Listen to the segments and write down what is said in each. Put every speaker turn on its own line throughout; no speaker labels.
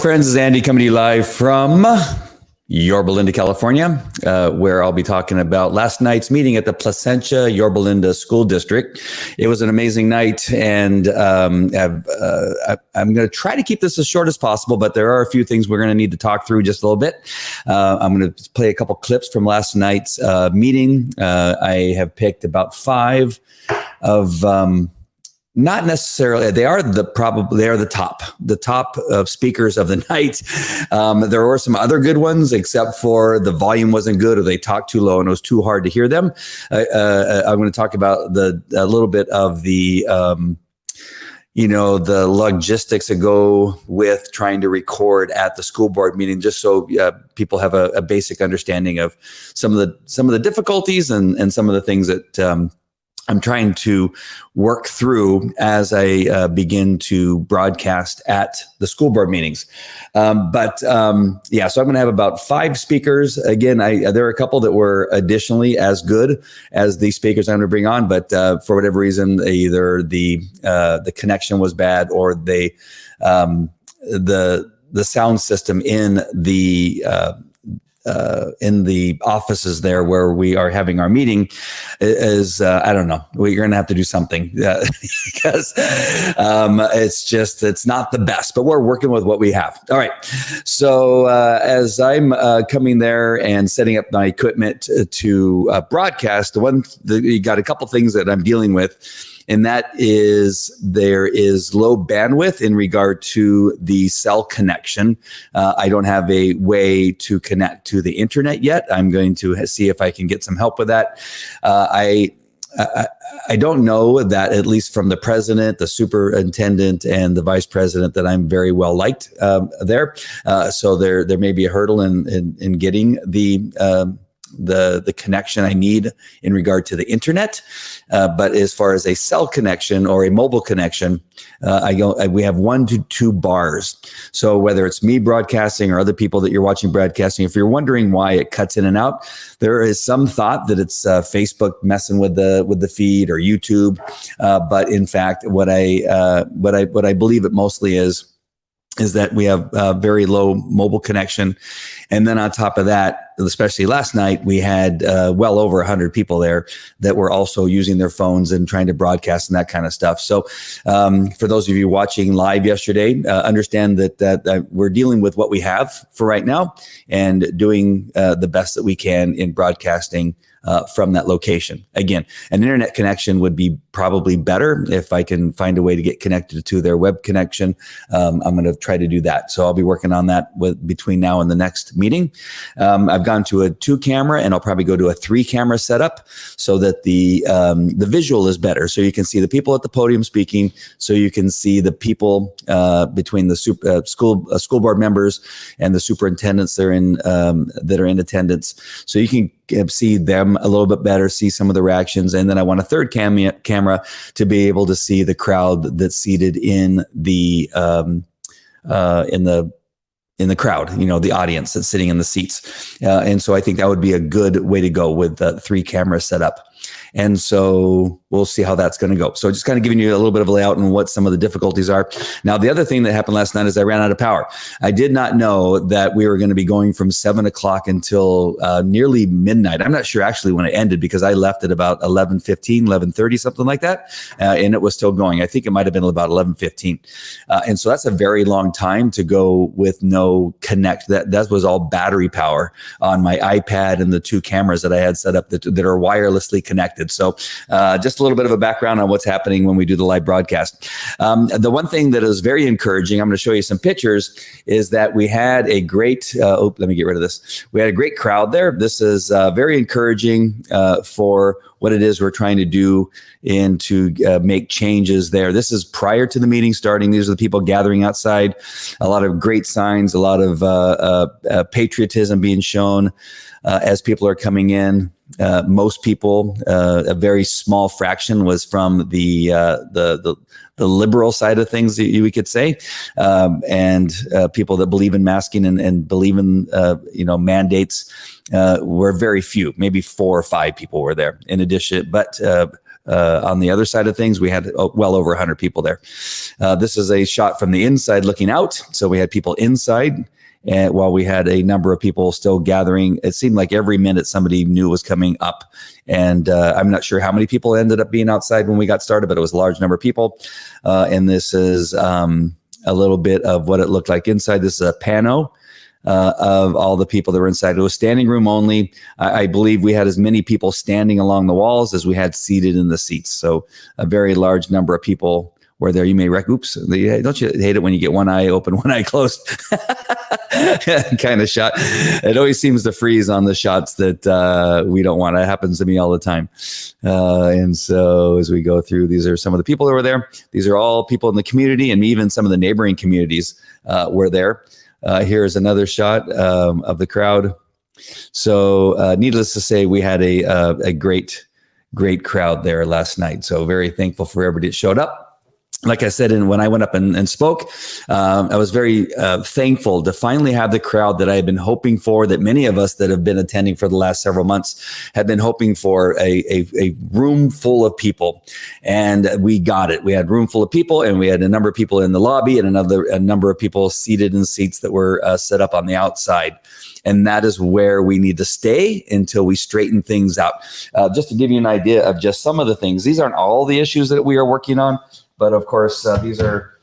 friends, this is Andy coming to you live from Yorba Linda, California, where I'll be talking about last night's meeting at the Placentia Yorba Linda School District. It was an amazing night, and I'm going to try to keep this as short as possible, but there are a few things we're going to need to talk through just a little bit. I'm going to play a couple clips from last night's meeting. I have picked about 5 of not necessarily, they are the top speakers of the night. There were some other good ones, except for the volume wasn't good or they talked too low and it was too hard to hear them. I'm going to talk about a little bit of the the logistics that go with trying to record at the school board meeting, just so people have a basic understanding of some of the difficulties and some of the things that I'm trying to work through as I begin to broadcast at the school board meetings. So I'm going to have about 5 speakers. Again, there are a couple that were additionally as good as the speakers I'm going to bring on, but for whatever reason, either the connection was bad or the sound system in the offices there where we are having our meeting is, I don't know, we're going to have to do something because it's not the best, but we're working with what we have. All right. So as I'm coming there and setting up my equipment to broadcast, you got a couple things that I'm dealing with. And that is, there is low bandwidth in regard to the cell connection. I don't have a way to connect to the internet yet. I'm going to see if I can get some help with that. I don't know that, at least from the president, the superintendent, and the vice president, that I'm very well liked there. So there may be a hurdle in getting the connection I need in regard to the internet. But as far as a cell connection or a mobile connection, we have 1 to 2 bars. So whether it's me broadcasting or other people that you're watching broadcasting, if you're wondering why it cuts in and out, there is some thought that it's Facebook messing with the feed or YouTube. But in fact, what I believe it mostly is that we have very low mobile connection. And then on top of that, especially last night, we had well over 100 people there that were also using their phones and trying to broadcast and that kind of stuff. So for those of you watching live yesterday, understand that we're dealing with what we have for right now and doing the best that we can in broadcasting from that location. Again, an internet connection would be probably better if I can find a way to get connected to their web connection. I'm going to try to do that. So I'll be working on that between now and the next meeting. I've gone to a 2-camera, and I'll probably go to a 3-camera setup so that the visual is better. So you can see the people at the podium speaking. So you can see the people between the school board members and the superintendents that are in attendance. So you can see them a little bit better, see some of the reactions. And then I want a 3rd camera to be able to see the crowd that's seated in the crowd, the audience that's sitting in the seats. And so I think that would be a good way to go with the 3-camera setup. And so we'll see how that's going to go. So just kind of giving you a little bit of a layout and what some of the difficulties are. Now, the other thing that happened last night is I ran out of power. I did not know that we were going to be going from 7 o'clock until nearly midnight. I'm not sure actually when it ended, because I left at about 11:15, 11:30, something like that. And it was still going. I think it might have been about 11:15. And so that's a very long time to go with no connect. That was all battery power on my iPad and the 2 cameras that I had set up that are wirelessly connected. So just a little bit of a background on what's happening when we do the live broadcast. The one thing that is very encouraging, I'm going to show you some pictures, is that we had a great, let me get rid of this. We had a great crowd there. This is very encouraging for what it is we're trying to do and to make changes there. This is prior to the meeting starting. These are the people gathering outside. A lot of great signs, a lot of patriotism being shown as people are coming in. Most people, a very small fraction, was from the liberal side of things, we could say, and people that believe in masking and believe in mandates were very few. Maybe 4 or 5 people were there in addition, but on the other side of things, we had well over 100 people there. This is a shot from the inside looking out. So we had people inside. And while we had a number of people still gathering, it seemed like every minute somebody new was coming up. And I'm not sure how many people ended up being outside when we got started, but it was a large number of people. And this is a little bit of what it looked like inside. This is a pano of all the people that were inside. It was standing room only. I believe we had as many people standing along the walls as we had seated in the seats. So a very large number of people were there. You may oops, don't you hate it when you get one eye open, one eye closed kind of shot? It always seems to freeze on the shots that we don't want. It happens to me all the time. And so as we go through, these are some of the people that were there. These are all people in the community, and even some of the neighboring communities were there. Here's another shot of the crowd. So needless to say, we had a great crowd there last night. So very thankful for everybody that showed up. Like I said, and when I went up and spoke, I was very thankful to finally have the crowd that I had been hoping for, that many of us that have been attending for the last several months have been hoping for, a room full of people. And we got it. We had a room full of people, and we had a number of people in the lobby and a number of people seated in seats that were set up on the outside. And that is where we need to stay until we straighten things out. Just to give you an idea of just some of the things, these aren't all the issues that we are working on. But of course, these are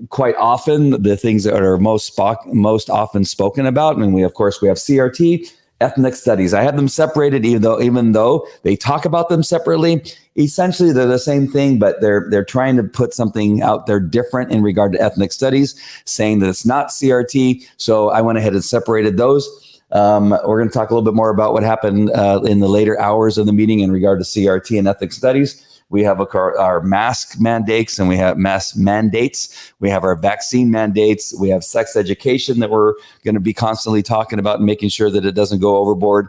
quite often the things that are most often spoken about. And we have CRT, ethnic studies. I have them separated, even though they talk about them separately. Essentially, they're the same thing, but they're trying to put something out there different in regard to ethnic studies, saying that it's not CRT. So I went ahead and separated those. We're going to talk a little bit more about what happened in the later hours of the meeting in regard to CRT and ethnic studies. We have our mask mandates, and we have mask mandates. We have our vaccine mandates. We have sex education that we're going to be constantly talking about and making sure that it doesn't go overboard.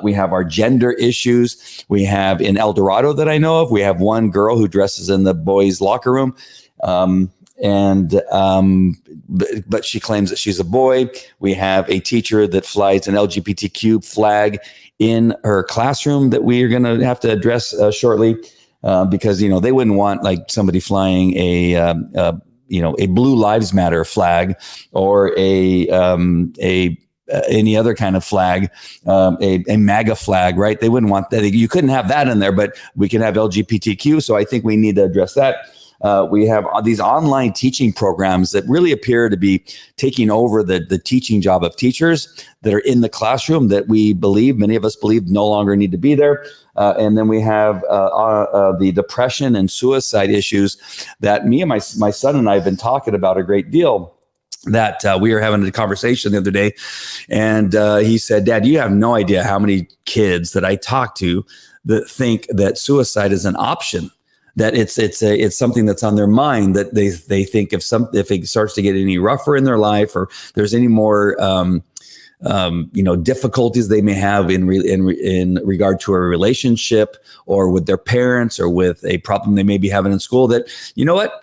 We have our gender issues. We have in El Dorado that I know of, we have one girl who dresses in the boys' locker room. But she claims that she's a boy. We have a teacher that flies an LGBTQ flag in her classroom that we are going to have to address shortly. Because, they wouldn't want like somebody flying a Blue Lives Matter flag or any other kind of flag, a MAGA flag, right? They wouldn't want that. You couldn't have that in there, but we can have LGBTQ. So I think we need to address that. We have these online teaching programs that really appear to be taking over the teaching job of teachers that are in the classroom that many of us believe no longer need to be there. And then we have the depression and suicide issues that me and my son and I have been talking about a great deal. That we were having a conversation the other day, and he said, "Dad, you have no idea how many kids that I talk to that think that suicide is an option." That it's something that's on their mind, that they think if it starts to get any rougher in their life, or there's any more difficulties they may have in regard to a relationship or with their parents or with a problem they may be having in school, that,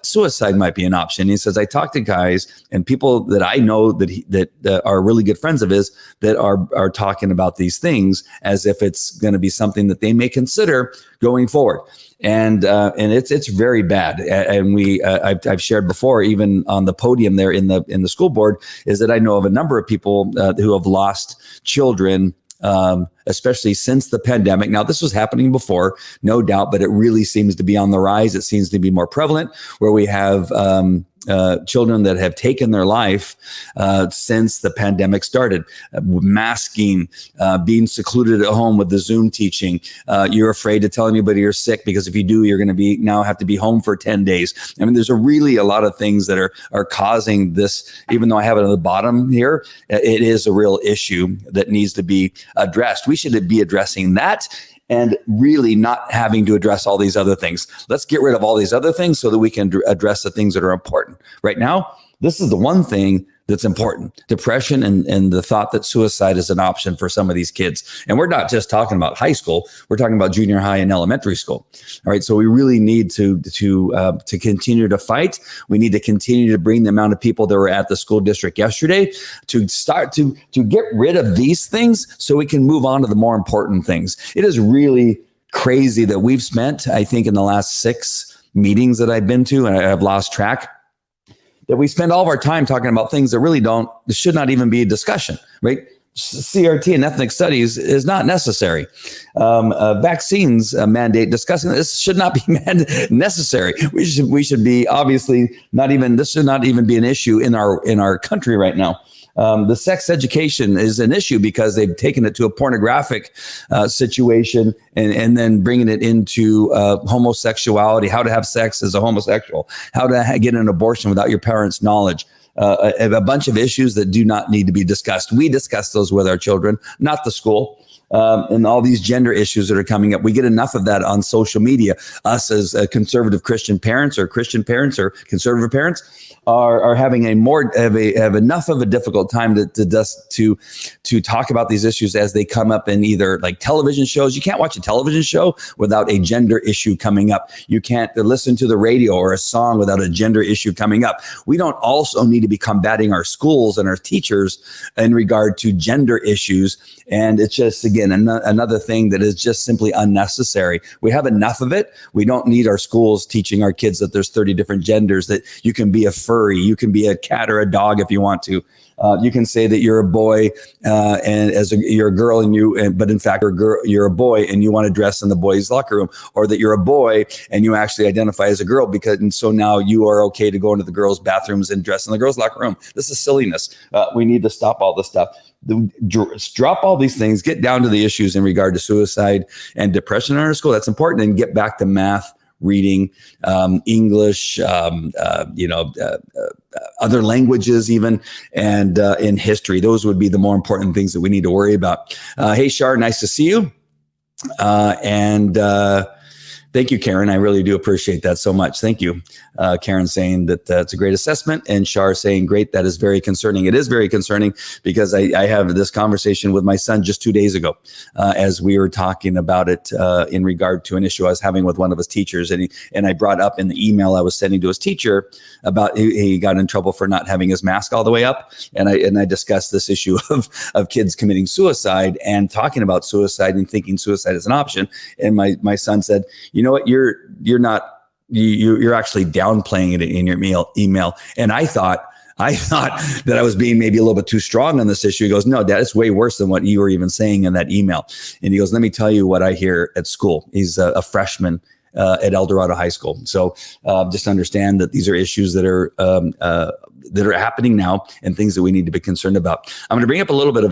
suicide might be an option. He says, I talk to guys and people that I know that are really good friends of his that are talking about these things as if it's going to be something that they may consider going forward. And it's very bad. And I've shared before, even on the podium there in the school board, is that I know of a number of people who have lost children, especially since the pandemic. Now, this was happening before, no doubt, but it really seems to be on the rise. It seems to be more prevalent, where we have children that have taken their life since the pandemic started. Masking, being secluded at home with the Zoom teaching. You're afraid to tell anybody you're sick, because if you do, you're going to now have to be home for 10 days. I mean, there's a lot of things that are causing this. Even though I have it on the bottom here, it is a real issue that needs to be addressed. We should be addressing that, and really not having to address all these other things. Let's get rid of all these other things so that we can address the things that are important. Right now, this is the one thing that's important: depression and the thought that suicide is an option for some of these kids. And we're not just talking about high school; we're talking about junior high and elementary school. All right, so we really need to continue to fight. We need to continue to bring the amount of people that were at the school district yesterday to start to get rid of these things, so we can move on to the more important things. It is really crazy that we've spent, I think, in the last 6 meetings that I've been to, and I have lost track, that we spend all of our time talking about things that really should not even be a discussion, right? CRT and ethnic studies is not necessary. Vaccines mandate discussing this should not be necessary. We should be obviously not even. This should not even be an issue in our country right now. The sex education is an issue because they've taken it to a pornographic situation and then bringing it into homosexuality, how to have sex as a homosexual, how to get an abortion without your parents' knowledge. A bunch of issues that do not need to be discussed. We discuss those with our children, not the school. And all these gender issues that are coming up. We get enough of that on social media. Us as conservative Christian parents or conservative parents are having have enough of a difficult time to talk about these issues as they come up in either like television shows. You can't watch a television show without a gender issue coming up. You can't listen to the radio or a song without a gender issue coming up. We don't also need to be combating our schools and our teachers in regard to gender issues. And it's just, again, another thing that is just simply unnecessary. We have enough of it. We don't need our schools teaching our kids that there's 30 different genders, that you can be a furry, you can be a cat or a dog if you want to. You can say that you're a boy and you're a girl, but in fact you're a boy and you want to dress in the boys' locker room, or that you're a boy and you actually identify as a girl and so now you are okay to go into the girls' bathrooms and dress in the girls' locker room. This is silliness. We need to stop all this stuff. Drop all these things, get down to the issues in regard to suicide and depression in our school. That's important, and get back to math, reading, English, other languages even, and in history. Those would be the more important things that we need to worry about. Hey, Shar, nice to see you. Thank you, Karen. I really do appreciate that so much. Thank you. Karen saying that it's a great assessment, and Shar saying, great, that is very concerning. It is very concerning because I have this conversation with my son just 2 days ago as we were talking about it in regard to an issue I was having with one of his teachers. And I brought up in the email I was sending to his teacher about he got in trouble for not having his mask all the way up. And I discussed this issue of kids committing suicide and talking about suicide and thinking suicide is an option. And my son said, you know what, you're actually downplaying it in your email. And I thought that I was being maybe a little bit too strong on this issue. He goes, no, Dad, it's way worse than what you were even saying in that email. And he goes, let me tell you what I hear at school. He's a freshman at El Dorado High School. So just understand that these are issues that are happening now and things that we need to be concerned about. I'm going to bring up a little bit of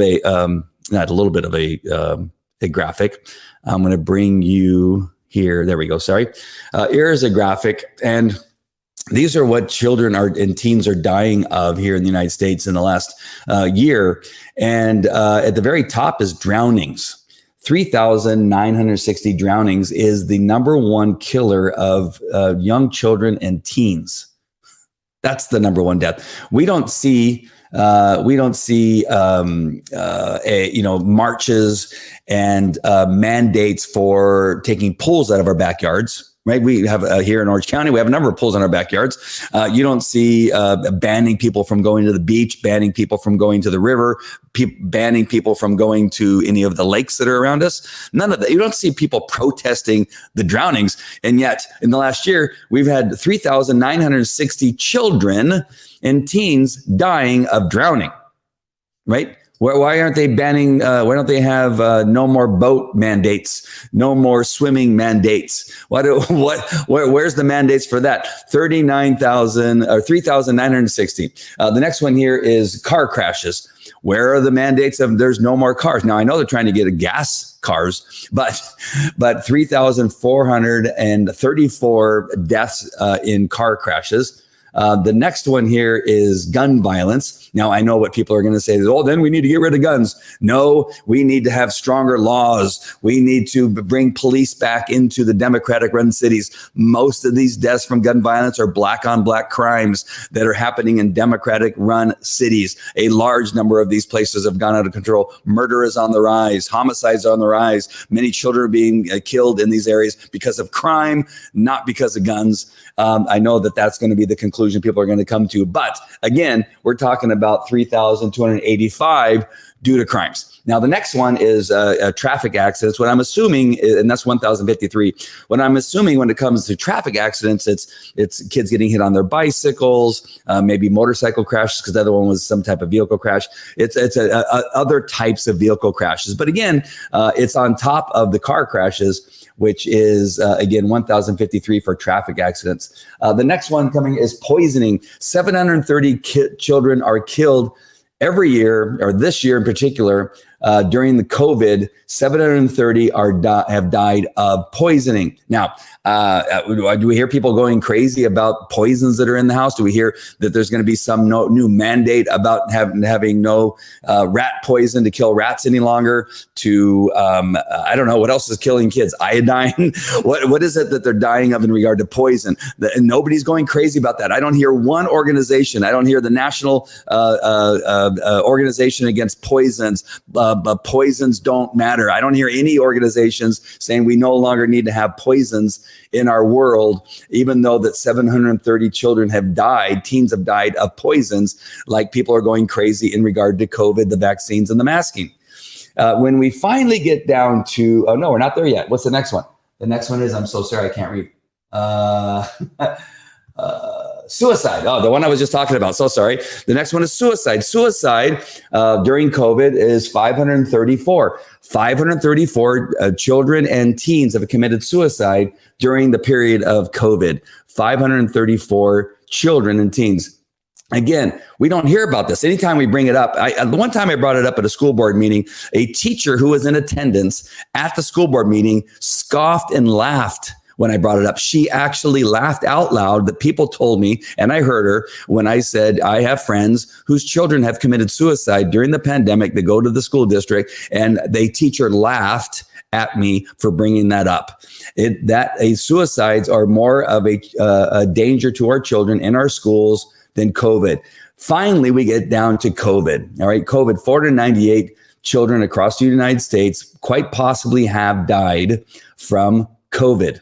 a graphic. I'm going to bring you here. There we go. Sorry. Here is a graphic. And these are what children and teens are dying of here in the United States in the last year. And at the very top is drownings. 3,960 drownings is the number one killer of young children and teens. That's the number one death. We don't see marches and mandates for taking pools out of our backyards. Right, we have here in Orange County, we have a number of pools in our backyards. You don't see banning people from going to the beach, banning people from going to the river, banning people from going to any of the lakes that are around us. None of that. You don't see people protesting the drownings. And yet, in the last year, we've had 3,960 children and teens dying of drowning. Right? Why aren't they banning? Why don't they have no more boat mandates, no more swimming mandates? Where's the mandates for that? 39,000 or 3,960. The next one here is car crashes. Where are the mandates of there's no more cars? Now I know they're trying to get a gas cars, but 3,434 deaths in car crashes. The next one here is gun violence. Now, I know what people are going to say is, oh, then we need to get rid of guns. No, we need to have stronger laws. We need to bring police back into the Democratic-run cities. Most of these deaths from gun violence are black-on-black crimes that are happening in Democratic-run cities. A large number of these places have gone out of control. Murder is on the rise. Homicides are on the rise. Many children are being killed in these areas because of crime, not because of guns. I know that that's going to be the conclusion people are going to come to. But again, we're talking about 3,285 due to crimes. Now, the next one is traffic accidents. What I'm assuming, and that's 1,053. What I'm assuming when it comes to traffic accidents, it's kids getting hit on their bicycles, maybe motorcycle crashes, because the other one was some type of vehicle crash. It's other types of vehicle crashes. But again, it's on top of the car crashes, which is, again, 1,053 for traffic accidents. The next one coming is poisoning. 730 children are killed every year, or this year in particular, during the COVID. 730 have died of poisoning. Now, do we hear people going crazy about poisons that are in the house? Do we hear that there's going to be some new mandate about having no rat poison to kill rats any longer? I don't know, what else is killing kids? Iodine? What is it that they're dying of in regard to poison? And nobody's going crazy about that. I don't hear one organization. I don't hear the National Organization Against Poisons. Poisons don't matter. I don't hear any organizations saying we no longer need to have poisons in our world, even though that 730 children have died, teens have died of poisons, like people are going crazy in regard to COVID, the vaccines, and the masking. When we finally get down to, oh no, we're not there yet. What's the next one? The next one is, I'm so sorry, I can't read. Suicide. Oh, the one I was just talking about. So sorry. The next one is suicide. Suicide during COVID is 534. 534 children and teens have committed suicide during the period of COVID. 534 children and teens. Again, we don't hear about this. Anytime we bring it up, the one time I brought it up at a school board meeting, a teacher who was in attendance at the school board meeting scoffed and laughed when I brought it up. She actually laughed out loud that people told me, and I heard her when I said, I have friends whose children have committed suicide during the pandemic. They go to the school district, and the teacher laughed at me for bringing that up. Suicides are more of a danger to our children in our schools than COVID. Finally, we get down to COVID. All right, COVID, 498 children across the United States quite possibly have died from COVID.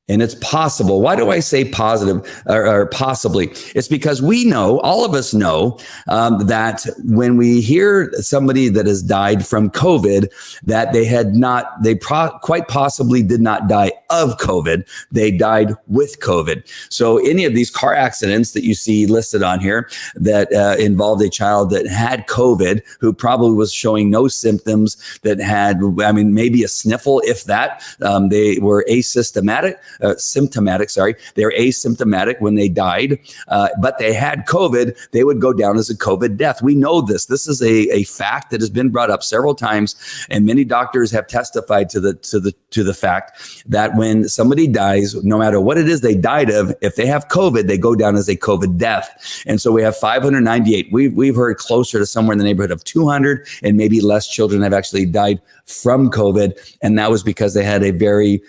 And it's possible. Why do I say positive or possibly? It's because we know, all of us know, that when we hear somebody that has died from COVID, that they quite possibly did not die of COVID. They died with COVID. So any of these car accidents that you see listed on here that involved a child that had COVID, who probably was showing no symptoms, that had, maybe a sniffle, if that, they were symptomatic. They were asymptomatic when they died, but they had COVID. They would go down as a COVID death. We know this. This is a fact that has been brought up several times, and many doctors have testified to the fact that when somebody dies, no matter what it is they died of, if they have COVID, they go down as a COVID death. And so we have 598. We've heard closer to somewhere in the neighborhood of 200, and maybe less children have actually died from COVID, and that was because they had a very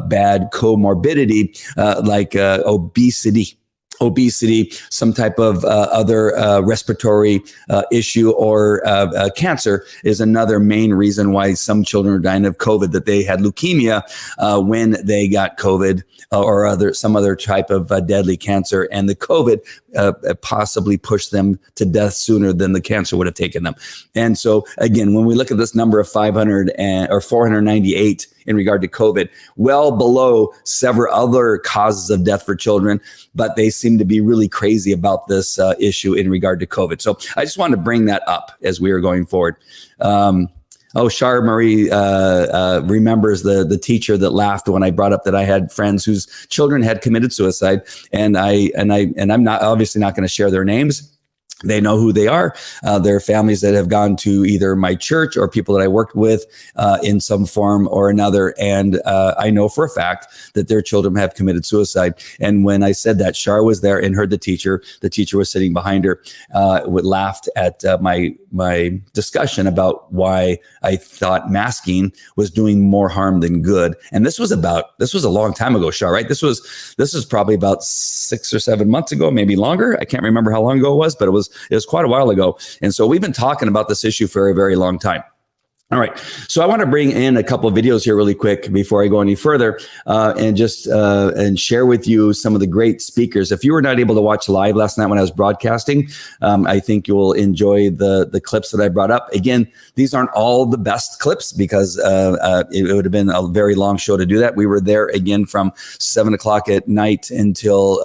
bad comorbidity, like obesity, some type of other respiratory issue, or cancer is another main reason why some children are dying of COVID, that they had leukemia when they got COVID, or some other type of deadly cancer, and the COVID possibly pushed them to death sooner than the cancer would have taken them. And so again, when we look at this number of 498 in regard to COVID, well below several other causes of death for children, but they seem to be really crazy about this issue in regard to COVID. So I just wanted to bring that up as we are going forward. Char Marie remembers the teacher that laughed when I brought up that I had friends whose children had committed suicide, and I'm not obviously not going to share their names. They know who they are. They're families that have gone to either my church or people that I worked with in some form or another. And I know for a fact that their children have committed suicide. And when I said that, Shar was there and heard the teacher. The teacher was sitting behind her, laughed at my discussion about why I thought masking was doing more harm than good. And this was a long time ago, Shar, right? This was probably about 6 or 7 months ago, maybe longer. I can't remember how long ago it was, but it was quite a while ago. And so we've been talking about this issue for a very long time. All right. So I want to bring in a couple of videos here really quick before I go any further, and just and share with you some of the great speakers. If you were not able to watch live last night when I was broadcasting, I think you will enjoy the clips that I brought up. Again, these aren't all the best clips because it would have been a very long show to do that. We were there again from 7 o'clock at night until,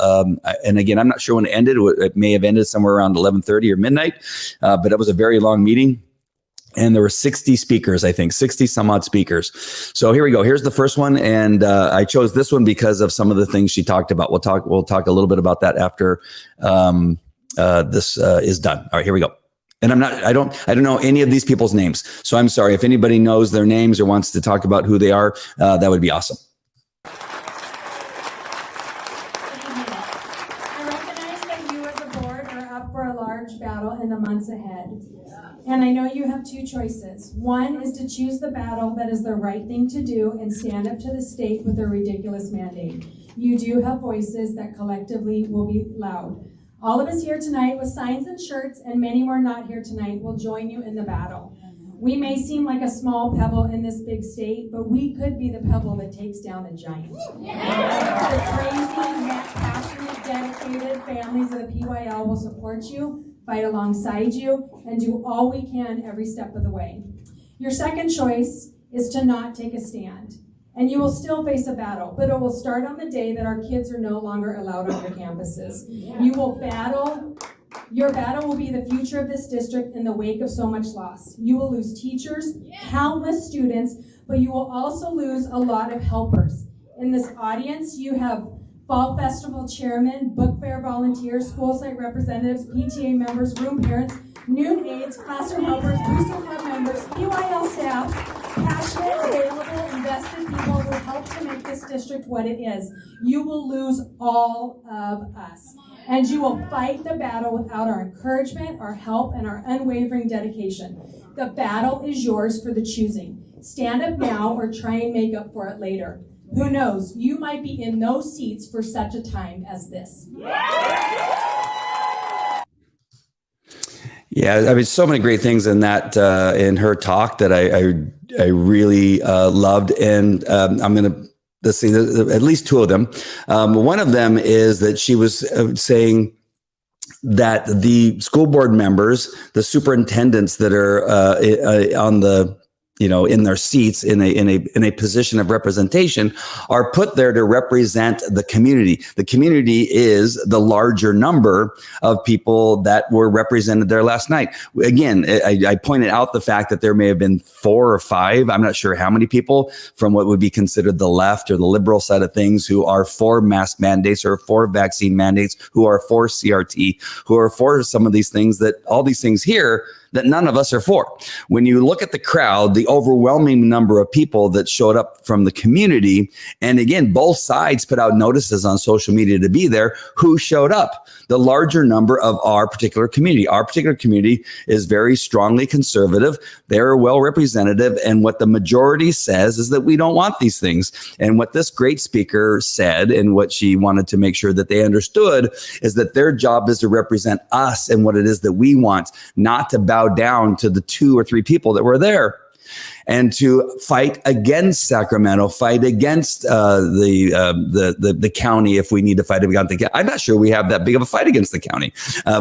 and again, I'm not sure when it ended. It may have ended somewhere around 11:30 or midnight, but it was a very long meeting. And there were 60 speakers, I think, 60 some odd speakers. So here we go. Here's the first one. And I chose this one because of some of the things she talked about. We'll talk a little bit about that after this is done. All right, here we go. And I don't know any of these people's names. So I'm sorry if anybody knows their names or wants to talk about who they are, that would be awesome.
I recognize that you as a board are up for a large battle in the months ahead. And I know you have two choices. One is to choose the battle that is the right thing to do and stand up to the state with a ridiculous mandate. You do have voices that collectively will be loud. All of us here tonight with signs and shirts, and many more not here tonight, will join you in the battle. We may seem like a small pebble in this big state, but we could be the pebble that takes down a giant. The crazy, passionate, dedicated families of the PYL will support you, fight alongside you, and do all we can every step of the way. Your second choice is to not take a stand. And you will still face a battle, but it will start on the day that our kids are no longer allowed on your campuses. You will battle. Your battle will be the future of this district in the wake of so much loss. You will lose teachers, countless students, but you will also lose a lot of helpers. In this audience, you have Fall Festival chairmen, book fair volunteers, school site representatives, PTA members, room parents, noon aides, classroom helpers, booster club members, PYL staff, passionate, available, invested people who help to make this district what it is. You will lose all of us. And you will fight the battle without our encouragement, our help, and our unwavering dedication. The battle is yours for the choosing. Stand up now or try and make up for it later. Who knows, you might be in those seats for such a time as this.
Yeah, I mean, so many great things in that, in her talk that I really loved. And I'm going to, let's see, at least two of them. One of them is that she was saying that the school board members, the superintendents that are on the, in their seats in a position of representation are put there to represent the community. The community is the larger number of people that were represented there last night. Again, I pointed out the fact that there may have been 4 or 5. I'm not sure how many people from what would be considered the left or the liberal side of things who are for mask mandates or for vaccine mandates, who are for CRT, who are for some of these things that all these things here that none of us are for. When you look at the crowd, the overwhelming number of people that showed up from the community, and again, both sides put out notices on social media to be there, who showed up? The larger number of our particular community. Our particular community is very strongly conservative. They're well representative. And what the majority says is that we don't want these things. And what this great speaker said, and what she wanted to make sure that they understood, is that their job is to represent us and what it is that we want, not to bow down to the 2 or 3 people that were there, and to fight against Sacramento, fight against the county if we need to fight against the county. I'm not sure we have that big of a fight against the county.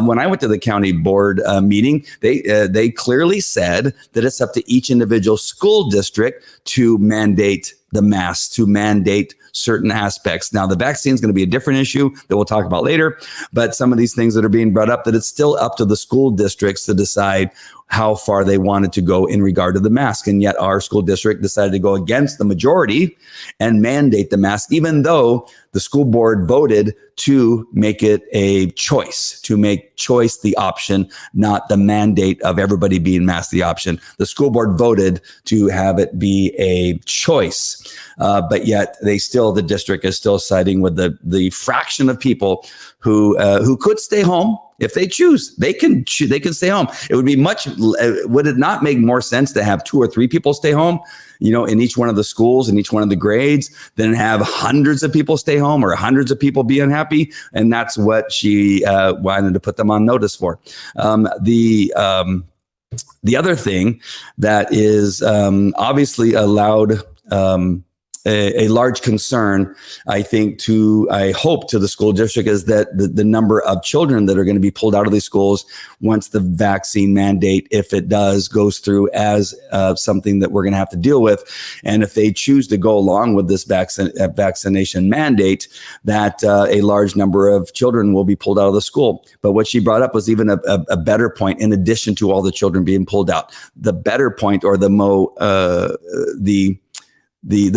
When I went to the county board meeting, they clearly said that it's up to each individual school district to mandate the masks, to mandate certain aspects. Now, the vaccine is going to be a different issue that we'll talk about later, but some of these things that are being brought up, that it's still up to the school districts to decide how far they wanted to go in regard to the mask. And yet our school district decided to go against the majority and mandate the mask, even though the school board voted to make it a choice, to make choice the option, not the mandate of everybody being masked the option. The school board voted to have it be a choice, but yet the district is still siding with the fraction of people who could stay home. If they choose, they can stay home. It would be would it not make more sense to have 2 or 3 people stay home, in each one of the schools, in each one of the grades, than have hundreds of people stay home or hundreds of people be unhappy? And that's what she wanted to put them on notice for. The other thing that is obviously allowed a large concern, I hope to the school district, is that the number of children that are going to be pulled out of these schools once the vaccine mandate, if it does, goes through as something that we're going to have to deal with. And if they choose to go along with this vaccination mandate, that a large number of children will be pulled out of the school. But what she brought up was even a better point, in addition to all the children being pulled out. The better point, or the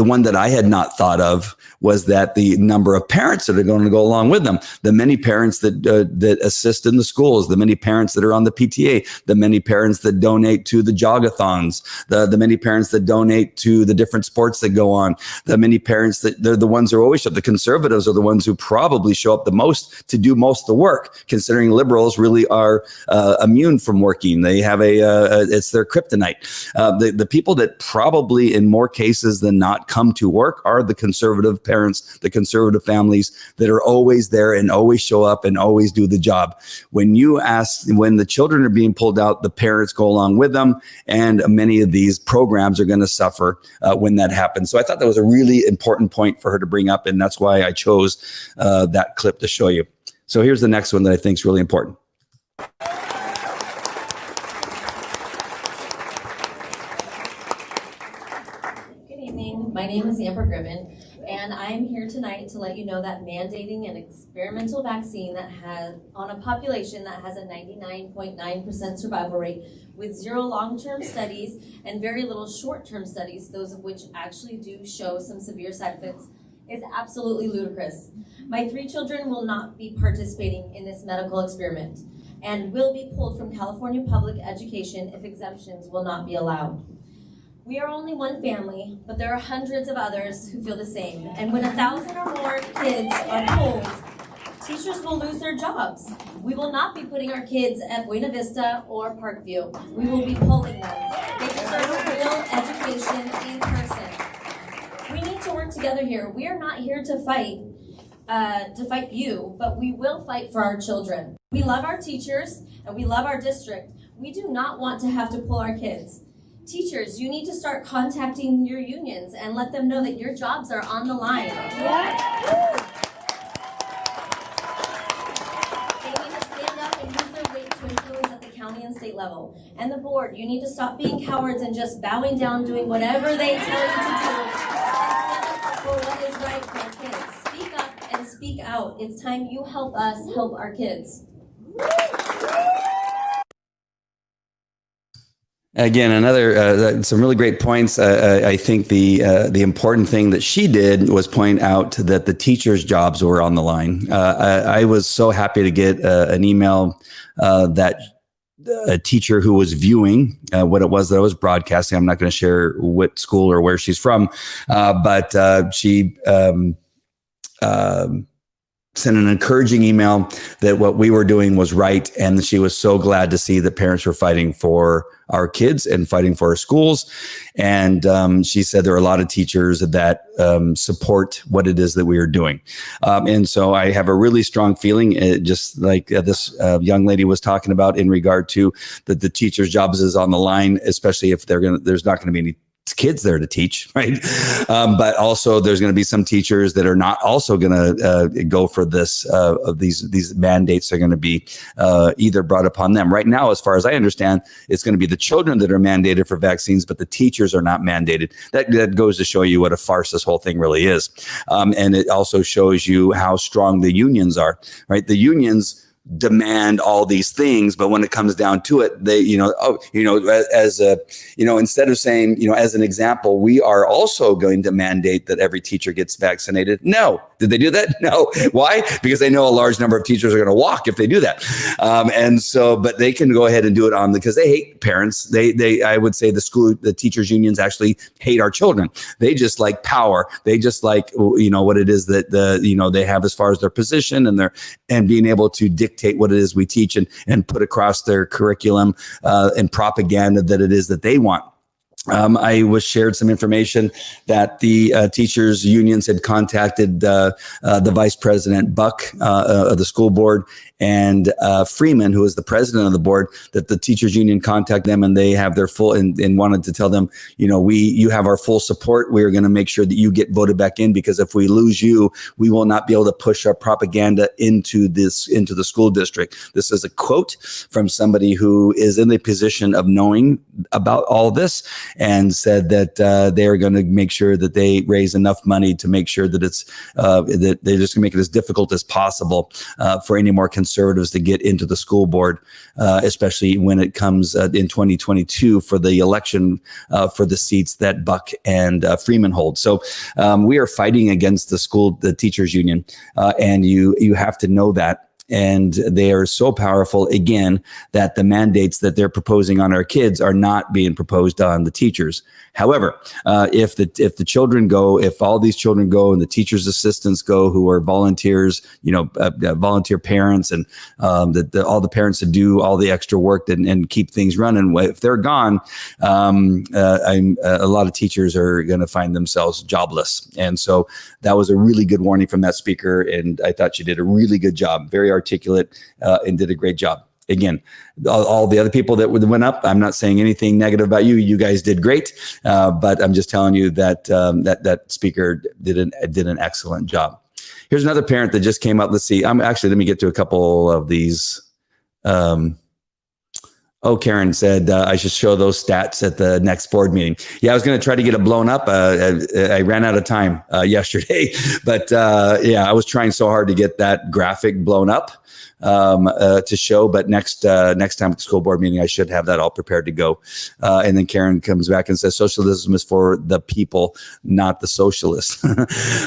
one that I had not thought of, was that the number of parents that are going to go along with them, the many parents that assist in the schools, the many parents that are on the PTA, the many parents that donate to the jogathons, the many parents that donate to the different sports that go on, the many parents that they're the ones who always show up. The conservatives are the ones who probably show up the most to do most of the work, considering liberals really are immune from working. They have it's their kryptonite. The people that probably in more cases than not come to work are the conservative parents, the conservative families that are always there and always show up and always do the job. When the children are being pulled out, the parents go along with them, and many of these programs are going to suffer when that happens. So I thought that was a really important point for her to bring up, and that's why I chose that clip to show you. So here's the next one that I think is really important.
My name is Amber Gribbon, and I'm here tonight to let you know that mandating an experimental vaccine on a population that has a 99.9% survival rate, with 0 long-term studies and very little short-term studies, those of which actually do show some severe side effects, is absolutely ludicrous. My 3 children will not be participating in this medical experiment and will be pulled from California public education if exemptions will not be allowed. We are only one family, but there are hundreds of others who feel the same. And when 1,000 or more kids are pulled, teachers will lose their jobs. We will not be putting our kids at Buena Vista or Parkview. We will be pulling them. They deserve a real education in person. We need to work together here. We are not here to fight you, but we will fight for our children. We love our teachers and we love our district. We do not want to have to pull our kids. Teachers, you need to start contacting your unions and let them know that your jobs are on the line. Yeah. They need to stand up and use their weight to influence at the county and state level. And the board, you need to stop being cowards and just bowing down, doing whatever they tell you to do for what is right for our kids. Speak up and speak out. It's time you help us help our kids.
Again, some really great points. I think the important thing that she did was point out that the teachers' jobs were on the line. I was so happy to get an email that a teacher who was viewing what it was that I was broadcasting. I'm not going to share what school or where she's from, but she sent an encouraging email that what we were doing was right, and she was so glad to see that parents were fighting for our kids and fighting for our schools. And she said there are a lot of teachers that support what it is that we are doing. And so I have a really strong feeling, just like this young lady was talking about, in regard to that the teachers' jobs is on the line, especially if there's not going to be any kids there to teach, right? But also there's going to be some teachers that are not also going to go for this. These mandates are going to be either brought upon them. Right now, as far as I understand, it's going to be the children that are mandated for vaccines, but the teachers are not mandated. That goes to show you what a farce this whole thing really is. And it also shows you how strong the unions are, right? The unions demand all these things, but when it comes down to it, they, instead of saying, as an example, we are also going to mandate that every teacher gets vaccinated. No. Did they do that? No. Why? Because they know a large number of teachers are going to walk if they do that. And so, but they can go ahead and do it because they hate parents. I would say the teachers unions actually hate our children. They just like power. They just like, what it is that they have as far as their position and being able to dictate what it is we teach and put across their curriculum and propaganda that it is that they want. I was shared some information that the teachers unions had contacted the vice president, Buck, of the school board, and Freeman, who is the president of the board, that the teachers union contact them, and they have their full and wanted to tell them, you have our full support. We are going to make sure that you get voted back in, because if we lose you, we will not be able to push our propaganda into the school district. This is a quote from somebody who is in the position of knowing about all this, and said that they are going to make sure that they raise enough money to make sure that it's that they're just going to make it as difficult as possible for any more conservatives to get into the school board, especially when it comes in 2022 for the election for the seats that Buck and Freeman hold. So we are fighting against the teachers union, and you have to know that. And they are so powerful, again, that the mandates that they're proposing on our kids are not being proposed on the teachers. However, if the children go, if all these children go and the teachers' assistants go, who are volunteers, volunteer parents, and all the parents to do all the extra work and keep things running, if they're gone, a lot of teachers are going to find themselves jobless. And so that was a really good warning from that speaker. And I thought she did a really good job, very articulate, and did a great job. Again, all the other people that went up, I'm not saying anything negative about you. You guys did great, but I'm just telling you that that speaker did an excellent job. Here's another parent that just came up. Let's see. Let me get to a couple of these. Karen said I should show those stats at the next board meeting. Yeah, I was going to try to get it blown up. I ran out of time yesterday, but I was trying so hard to get that graphic blown up to show. But next time at the school board meeting, I should have that all prepared to go. And then Karen comes back and says, socialism is for the people, not the socialists.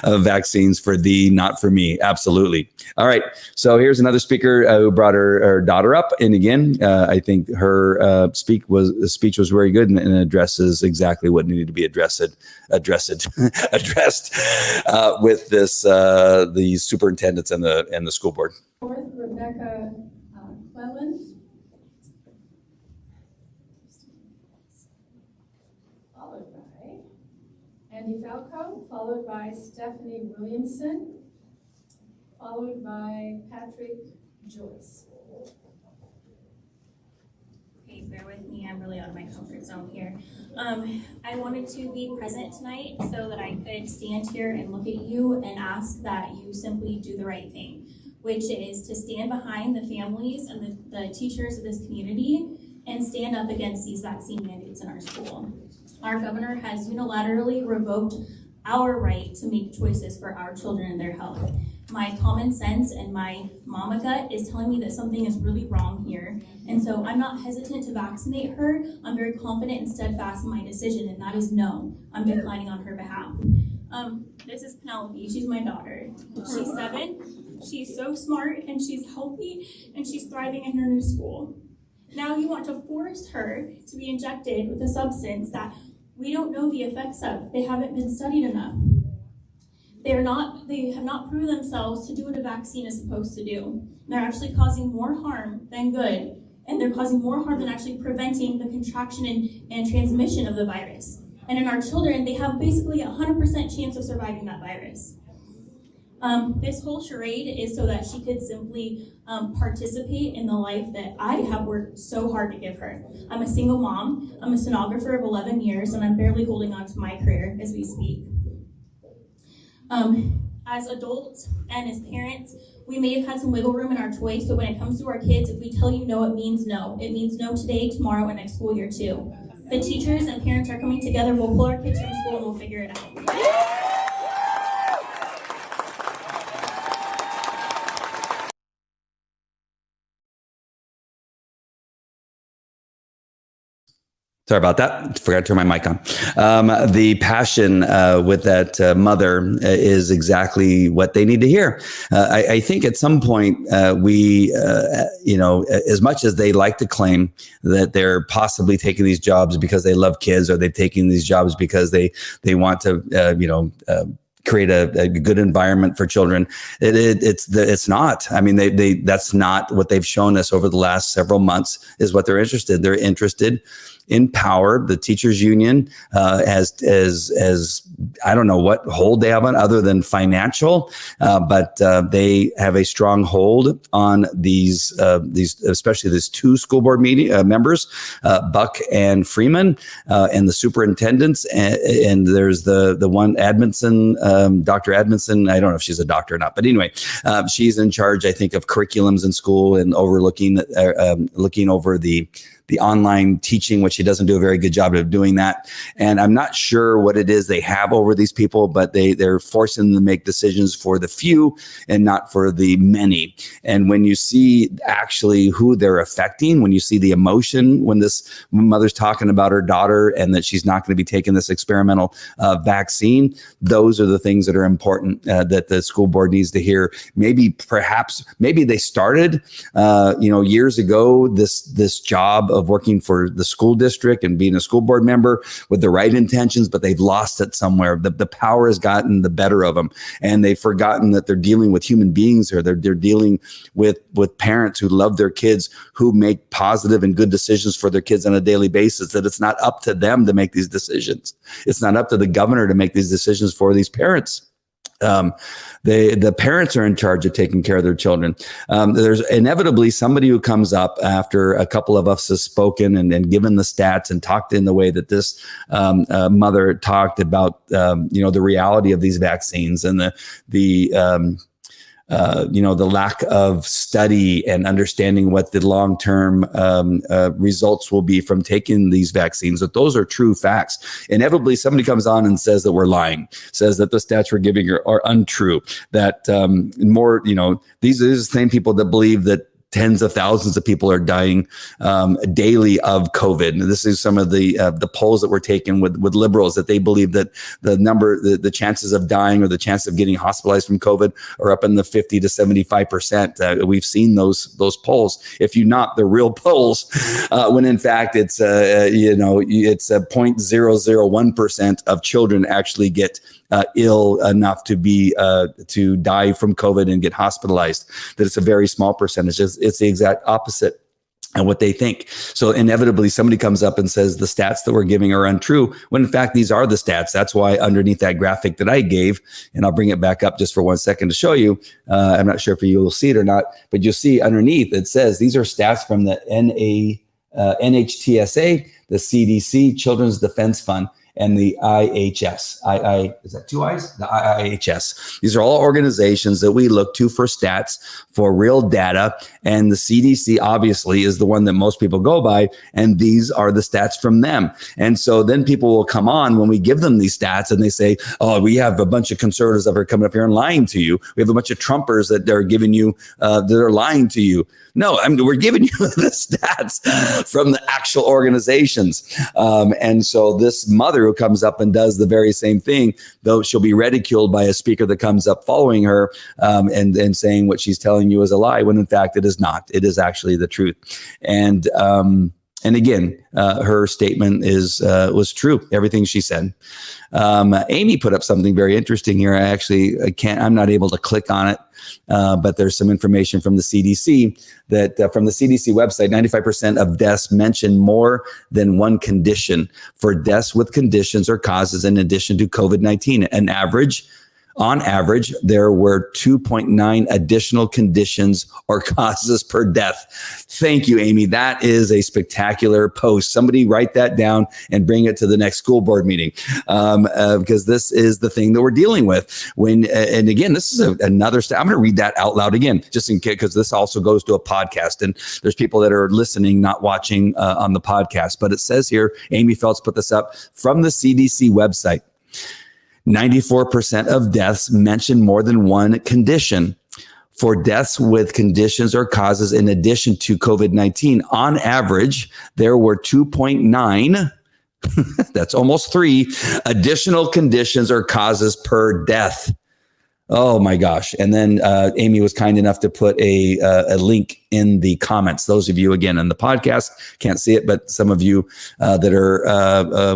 Vaccines for thee, not for me. Absolutely. All right. So here's another speaker who brought her daughter up. And again, I think her speech was very good and addresses exactly what needed to be addressed with the superintendents and the school board.
Fourth, Rebecca Cleland. Followed by Andy Falco, followed by Stephanie Williamson, followed by Patrick Joyce.
Okay, bear with me, I'm really out of my comfort zone here. I wanted to be present tonight so that I could stand here and look at you and ask that you simply do the right thing, which is to stand behind the families and the teachers of this community and stand up against these vaccine mandates in our school. Our governor has unilaterally revoked our right to make choices for our children and their health. My common sense and my mama gut is telling me that something is really wrong here. And so I'm not hesitant to vaccinate her. I'm very confident and steadfast in my decision, and that is no. I'm declining on her behalf. This is Penelope. She's my daughter. She's 7. She's so smart, and she's healthy, and she's thriving in her new school. Now you want to force her to be injected with a substance that we don't know the effects of. They haven't been studied enough. They have not proven themselves to do what a vaccine is supposed to do. They're actually causing more harm than good, and they're causing more harm than actually preventing the contraction and transmission of the virus. And in our children, they have basically a 100% chance of surviving that virus. This whole charade is so that she could simply participate in the life that I have worked so hard to give her. I'm a single mom, I'm a stenographer of 11 years, and I'm barely holding on to my career as we speak. As adults and as parents, we may have had some wiggle room in our choice, but when it comes to our kids, if we tell you no, it means no. It means no today, tomorrow, and next school year too. The teachers and parents are coming together, we'll pull our kids from school and we'll figure it out.
Sorry about that. Forgot to turn my mic on. The passion with that mother is exactly what they need to hear. I think at some point we, as much as they like to claim that they're possibly taking these jobs because they love kids, or they're taking these jobs because they want to, create a good environment for children. It's not. I mean, that's not what they've shown us over the last several months. Is what they're interested. They're interested in power. The teachers union as I don't know what hold they have on other than financial, but they have a strong hold on these especially these two school board members, Buck and Freeman, and the superintendents, and there's the one Admonson, Dr. Admonson. I don't know if she's a doctor or not, but anyway, she's in charge, I think, of curriculums in school and looking over the online teaching, which she doesn't do a very good job of doing that. And I'm not sure what it is they have over these people, but they're forcing them to make decisions for the few and not for the many. And when you see actually who they're affecting, when you see the emotion, when this mother's talking about her daughter and that she's not going to be taking this experimental vaccine, those are the things that are important that the school board needs to hear. Maybe they started, years ago, this job of working for the school district and being a school board member with the right intentions, but they've lost it somewhere. The power has gotten the better of them, and they've forgotten that they're dealing with human beings here. They're dealing with parents who love their kids, who make positive and good decisions for their kids on a daily basis, that it's not up to them to make these decisions. It's not up to the governor to make these decisions for these parents. The parents are in charge of taking care of their children. There's inevitably somebody who comes up after a couple of us has spoken and given the stats and talked in the way that this mother talked about, the reality of these vaccines and the lack of study and understanding what the long-term results will be from taking these vaccines, that those are true facts. Inevitably, somebody comes on and says that we're lying, says that the stats we're giving are untrue, that these are the same people that believe that tens of thousands of people are dying daily of COVID. And this is some of the polls that were taken with liberals, that they believe that the chances of dying or the chance of getting hospitalized from COVID are up in the 50 to 75%. We've seen those polls. If you not the real polls, when in fact it's it's 0.001% of children actually get ill enough to die from COVID and get hospitalized. That it's a very small percentage. It's the exact opposite and what they think. So inevitably somebody comes up and says the stats that we're giving are untrue, when in fact these are the stats. That's why underneath that graphic that I gave, and I'll bring it back up just for 1 second to show you, I'm not sure if you will see it or not, but you'll see underneath it says these are stats from the NHTSA, the CDC, Children's Defense Fund, and the IHS. Is that two I's? The IHS. These are all organizations that we look to for stats, for real data. And the CDC obviously is the one that most people go by. And these are the stats from them. And so then people will come on when we give them these stats and they say, oh, we have a bunch of conservatives that are coming up here and lying to you. We have a bunch of Trumpers that are giving you, that are lying to you. No, we're giving you the stats from the actual organizations. And so this mother who comes up and does the very same thing, though she'll be ridiculed by a speaker that comes up following her and saying what she's telling you is a lie, when in fact it is not. It is actually the truth. And again, her statement was true. Everything she said. Amy put up something very interesting here. I'm not able to click on it. But there's some information from the CDC that from the CDC website, 95% of deaths mention more than one condition for deaths with conditions or causes in addition to COVID-19. On average, there were 2.9 additional conditions or causes per death. Thank you, Amy. That is a spectacular post. Somebody write that down and bring it to the next school board meeting, because this is the thing that we're dealing with. And again, this is another stat. I'm going to read that out loud again, just in case, because this also goes to a podcast, and there's people that are listening, not watching on the podcast. But it says here, Amy Phelps put this up from the CDC website. 94% of deaths mention more than one condition. For deaths with conditions or causes in addition to COVID-19, on average, there were 2.9, that's almost 3, additional conditions or causes per death. Oh my gosh. And then Amy was kind enough to put a link in the comments. Those of you, again, on the podcast can't see it, but some of you that are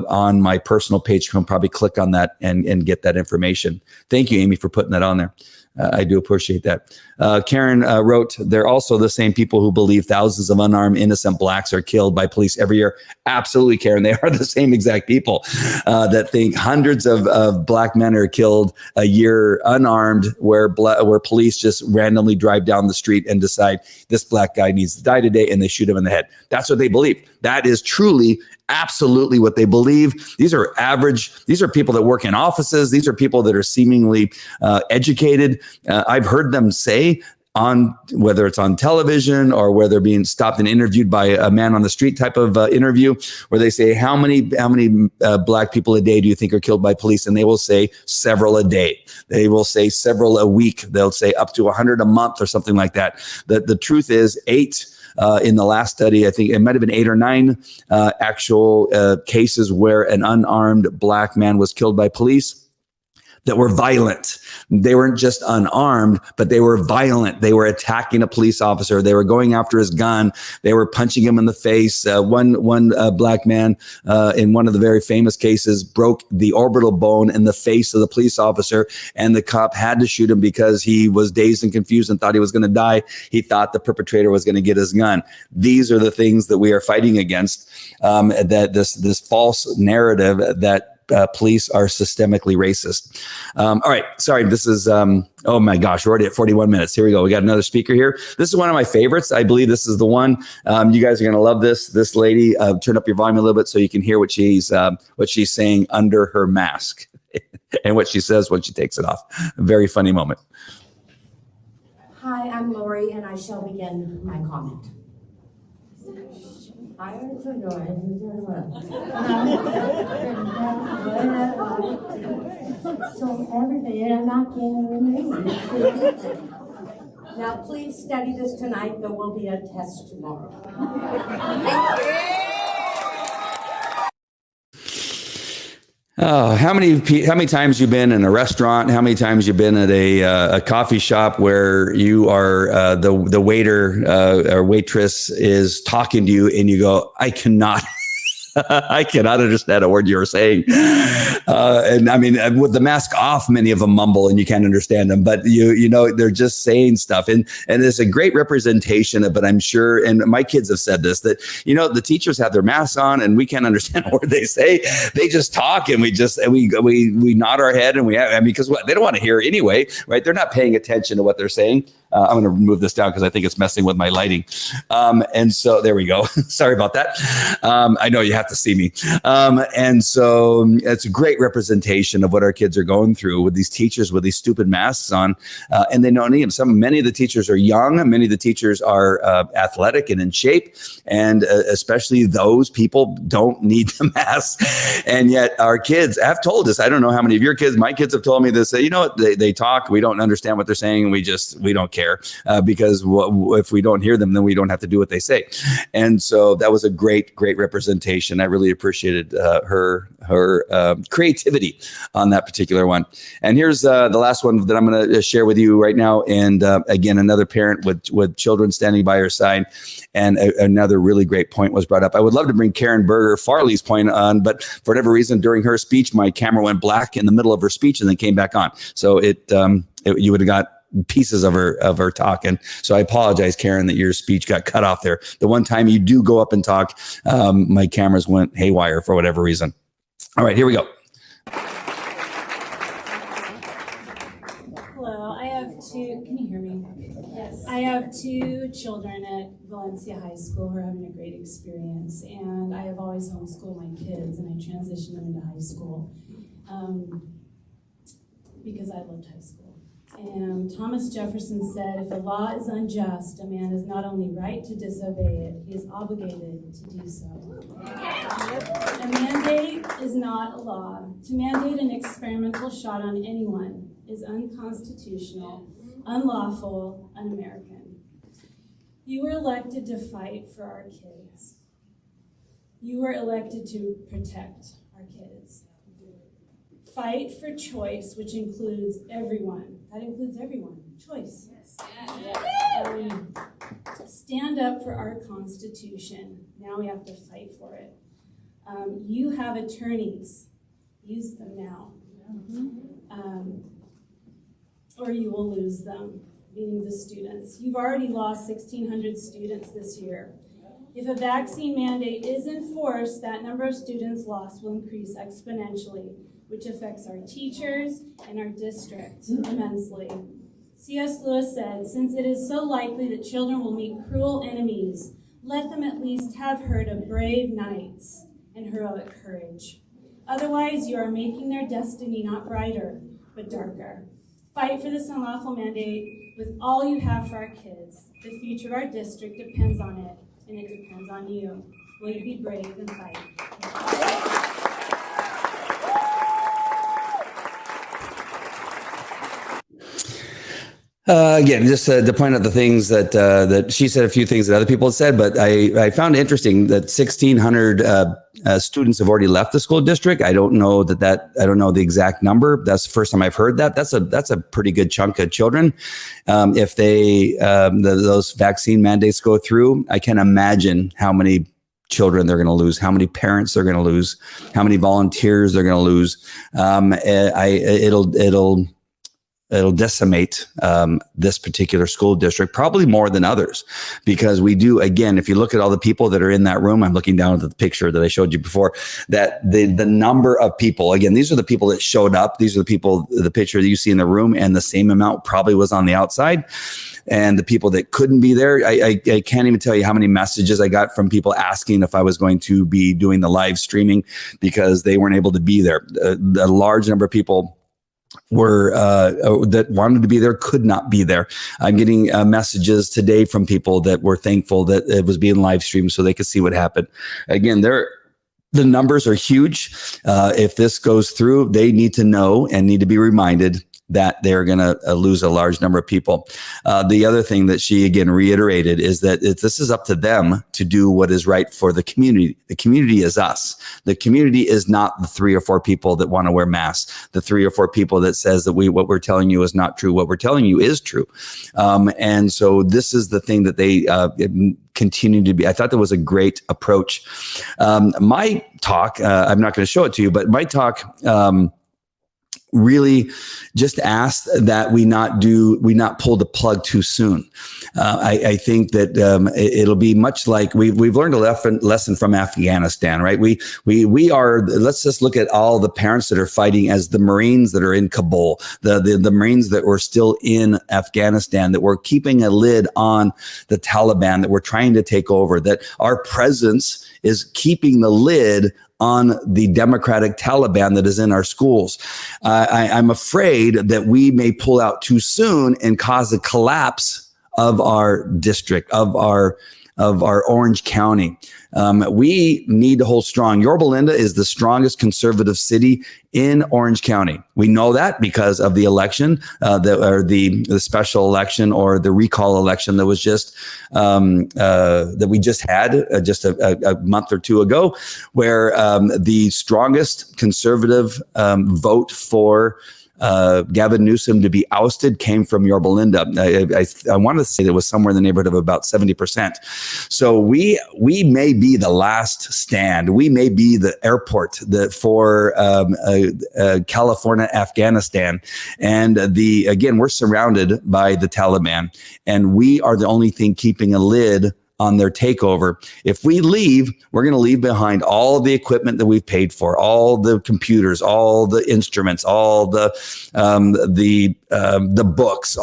on my personal page can probably click on that and get that information. Thank you, Amy, for putting that on there. I do appreciate that. Karen wrote, they're also the same people who believe thousands of unarmed innocent blacks are killed by police every year. Absolutely, Karen. They are the same exact people that think hundreds of black men are killed a year unarmed, where police just randomly drive down the street and decide this black guy needs to die today, and they shoot him in the head. That's what they believe. That is truly absolutely what they believe. These are people that work in offices. These are people that are seemingly educated. I've heard them say, on whether it's on television or whether they're being stopped and interviewed by a man on the street type of interview, where they say, how many black people a day do you think are killed by police? And they will say several a day. They will say several a week. They'll say up to 100 a month or something like that. The truth is 8 in the last study, I think it might have been 8 or 9 actual cases where an unarmed black man was killed by police that were violent. They weren't just unarmed, but they were violent. They were attacking a police officer. They were going after his gun. They were punching him in the face. One black man in one of the very famous cases broke the orbital bone in the face of the police officer, and the cop had to shoot him because he was dazed and confused and thought he was going to die. He thought the perpetrator was going to get his gun. These are the things that we are fighting against, that this false narrative that police are systemically racist. All right. Sorry. This is, oh my gosh, we're already at 41 minutes. Here we go. We got another speaker here. This is one of my favorites. I believe this is the one. You guys are going to love this. This lady, turn up your volume a little bit so you can hear what she's saying under her mask and what she says when she takes it off. A very funny moment.
Hi, I'm Lori, and I shall begin my comment. I heard the noise. So everything, and I can't remember. Now, please study this tonight. There will be a test tomorrow.
Oh, how many times you've been in a restaurant? How many times you've been at a coffee shop where you are the waiter or waitress is talking to you, and you go, I cannot understand a word you're saying. And I mean, with the mask off, many of them mumble and you can't understand them, but you know, they're just saying stuff. And it's a great representation of, but I'm sure, and my kids have said this, that, you know, the teachers have their masks on and we can't understand a word they say. They just talk and we nod our head and because what they don't want to hear anyway, right? They're not paying attention to what they're saying. I'm going to move this down because I think it's messing with my lighting. And so there we go. Sorry about that. I know you have to see me. And so it's a great representation of what our kids are going through with these teachers with these stupid masks on, and they don't need them. Many of the teachers are young. Many of the teachers are athletic and in shape. And especially those people don't need the masks. And yet our kids have told us, I don't know how many of your kids, my kids have told me this, you know what, they talk, we don't understand what they're saying. And we don't care because if we don't hear them, then we don't have to do what they say. And so that was a great representation. I really appreciated her creativity on that particular one. And here's the last one that I'm going to share with you right now. And again, another parent with children standing by her side. And another really great point was brought up. I would love to bring Karen Berger Farley's point on, but for whatever reason, during her speech, my camera went black in the middle of her speech and then came back on. So you would have got pieces of her talk. And so I apologize, Karen, that your speech got cut off there. The one time you do go up and talk, my cameras went haywire for whatever reason. All right, here we go.
Hello, I have two, can you hear me? Yes. I have two children at Valencia High School who are having a great experience, and I have always homeschooled my kids, and I transitioned them into high school because I loved high school. And Thomas Jefferson said, if a law is unjust, a man is not only right to disobey it, he is obligated to do so. A mandate is not a law. To mandate an experimental shot on anyone is unconstitutional, unlawful, un-American. You were elected to fight for our kids. You were elected to protect our kids. Fight for choice, which includes everyone. That includes everyone. Choice. Yes. Stand up for our Constitution. Now we have to fight for it. You have attorneys. Use them now.
or you will lose them, meaning the students. You've already lost 1,600 students this year. If a vaccine mandate is enforced, that number of students lost will increase exponentially, which affects our teachers and our district immensely. C.S. Lewis said, "Since it is so likely that children will meet cruel enemies, let them at least have heard of brave knights and heroic courage. Otherwise, you are making their destiny not brighter, but darker. Fight for this unlawful mandate with all you have for our kids. The future of our district depends on it, and it depends on you. Will you be brave and fight?"
Again, just to point out the things that she said, a few things that other people had said, but I found it interesting that 1,600 students have already left the school district. I don't know I don't know the exact number. That's the first time I've heard that. That's a pretty good chunk of children. If those vaccine mandates go through, I can imagine how many children they're going to lose, how many parents they're going to lose, how many volunteers they're going to lose. It'll decimate this particular school district, probably more than others, because we do, again, if you look at all the people that are in that room, I'm looking down at the picture that I showed you before, that the number of people, again, these are the people that showed up. These are the people, the picture that you see in the room, and the same amount probably was on the outside. And the people that couldn't be there, I can't even tell you how many messages I got from people asking if I was going to be doing the live streaming because they weren't able to be there. A large number of people were that wanted to be there could not be there. I'm getting messages today from people that were thankful that it was being live streamed so they could see what happened. Again, the numbers are huge. If this goes through, they need to know and need to be reminded that they're going to lose a large number of people. The other thing that she again reiterated is that this is up to them to do what is right for the community. The community is us. The community is not the 3 or 4 people that want to wear masks. The 3 or 4 people that says that what we're telling you is not true. What we're telling you is true. And so this is the thing that they continue to be. I thought that was a great approach. My talk, I'm not going to show it to you, but my talk, really just asked that we not pull the plug too soon. I think that it'll be much like we've learned a lesson from Afghanistan, right? We are, let's just look at all the parents that are fighting as the Marines that are in Kabul, the Marines that were still in Afghanistan, that were keeping a lid on the Taliban, that were trying to take over, that our presence is keeping the lid on the democratic Taliban that is in our schools. I'm afraid that we may pull out too soon and cause a collapse of our district, of our Orange County. We need to hold strong. Yorba Linda is the strongest conservative city in Orange County. We know that because of the election, the special election or the recall election that was just that we just had just a month or two ago, where the strongest conservative vote for Gavin Newsom to be ousted came from Yorba Linda. I want to say that was somewhere in the neighborhood of about 70%. So we may be the last stand. We may be the airport for California, Afghanistan. And again, we're surrounded by the Taliban, and we are the only thing keeping a lid on their takeover. If we leave, we're going to leave behind all the equipment that we've paid for, all the computers, all the instruments, all the books,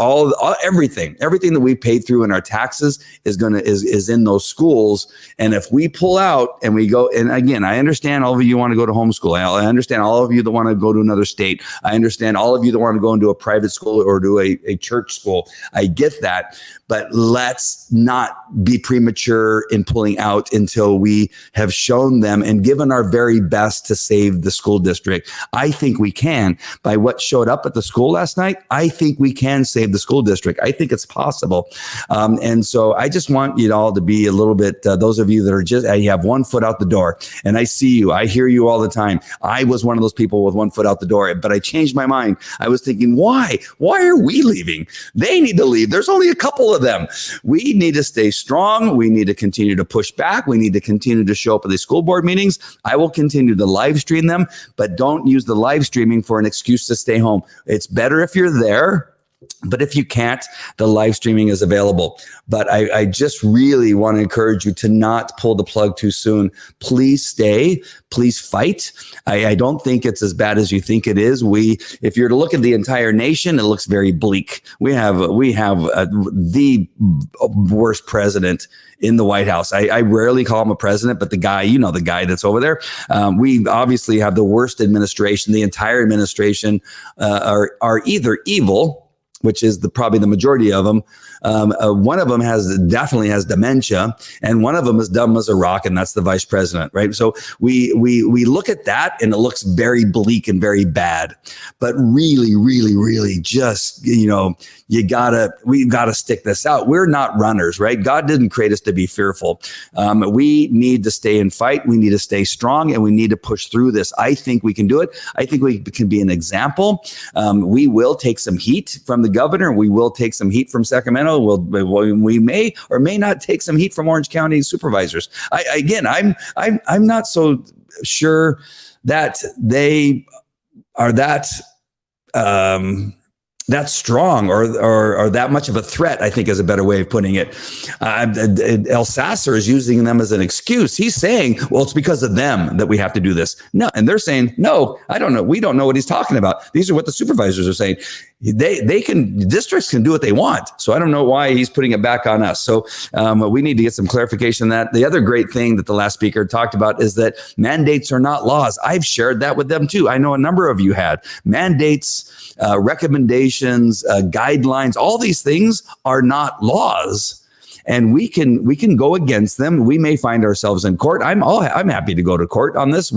everything that we paid through in our taxes is in those schools. And if we pull out and we go, and again, I understand all of you want to go to homeschool. I understand all of you that want to go to another state. I understand all of you that want to go into a private school or to a church school. I get that. But let's not be premature in pulling out until we have shown them and given our very best to save the school district. I think we can. By what showed up at the school last night, I think we can save the school district. I think it's possible. And so I just want you all to be a little bit, those of you that are you have one foot out the door, and I see you, I hear you all the time. I was one of those people with one foot out the door, but I changed my mind. I was thinking, why are we leaving? They need to leave. There's only a couple of them. We need to stay strong. We need to continue to push back. We need to continue to show up at the school board meetings. I will continue to live stream them, but don't use the live streaming for an excuse to stay home. It's better if you're there But if you can't, the live streaming is available. But I just really want to encourage you to not pull the plug too soon. Please stay. Please fight. I don't think it's as bad as you think it is. If you're to look at the entire nation, it looks very bleak. We have the worst president in the White House. I rarely call him a president, but the guy, the guy that's over there. We obviously have the worst administration. The entire administration are either evil, which is probably the majority of them. One of them definitely has dementia, and one of them is dumb as a rock, and that's the vice president, right? So we look at that, and it looks very bleak and very bad. But really, really, really, just we've got to stick this out. We're not runners, right? God didn't create us to be fearful. We need to stay and fight. We need to stay strong, and we need to push through this. I think we can do it. I think we can be an example. We will take some heat from the governor. We will take some heat from Sacramento. We may or may not take some heat from Orange County supervisors. I'm not so sure that they are that strong or that much of a threat, I think is a better way of putting it. El Sasser is using them as an excuse. He's saying, well, it's because of them that we have to do this. No, and they're saying, no, I don't know. We don't know what he's talking about. These are what the supervisors are saying. Districts can do what they want. So I don't know why he's putting it back on us. So we need to get some clarification on that. The other great thing that the last speaker talked about is that mandates are not laws. I've shared that with them too. I know a number of you had mandates, recommendations, guidelines. All these things are not laws. And we can go against them. We may find ourselves in court. I'm happy to go to court on this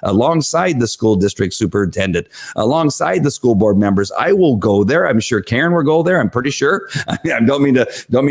alongside the school district superintendent, alongside the school board members. I will go there. I'm sure Karen will go there. I'm pretty sure. I don't mean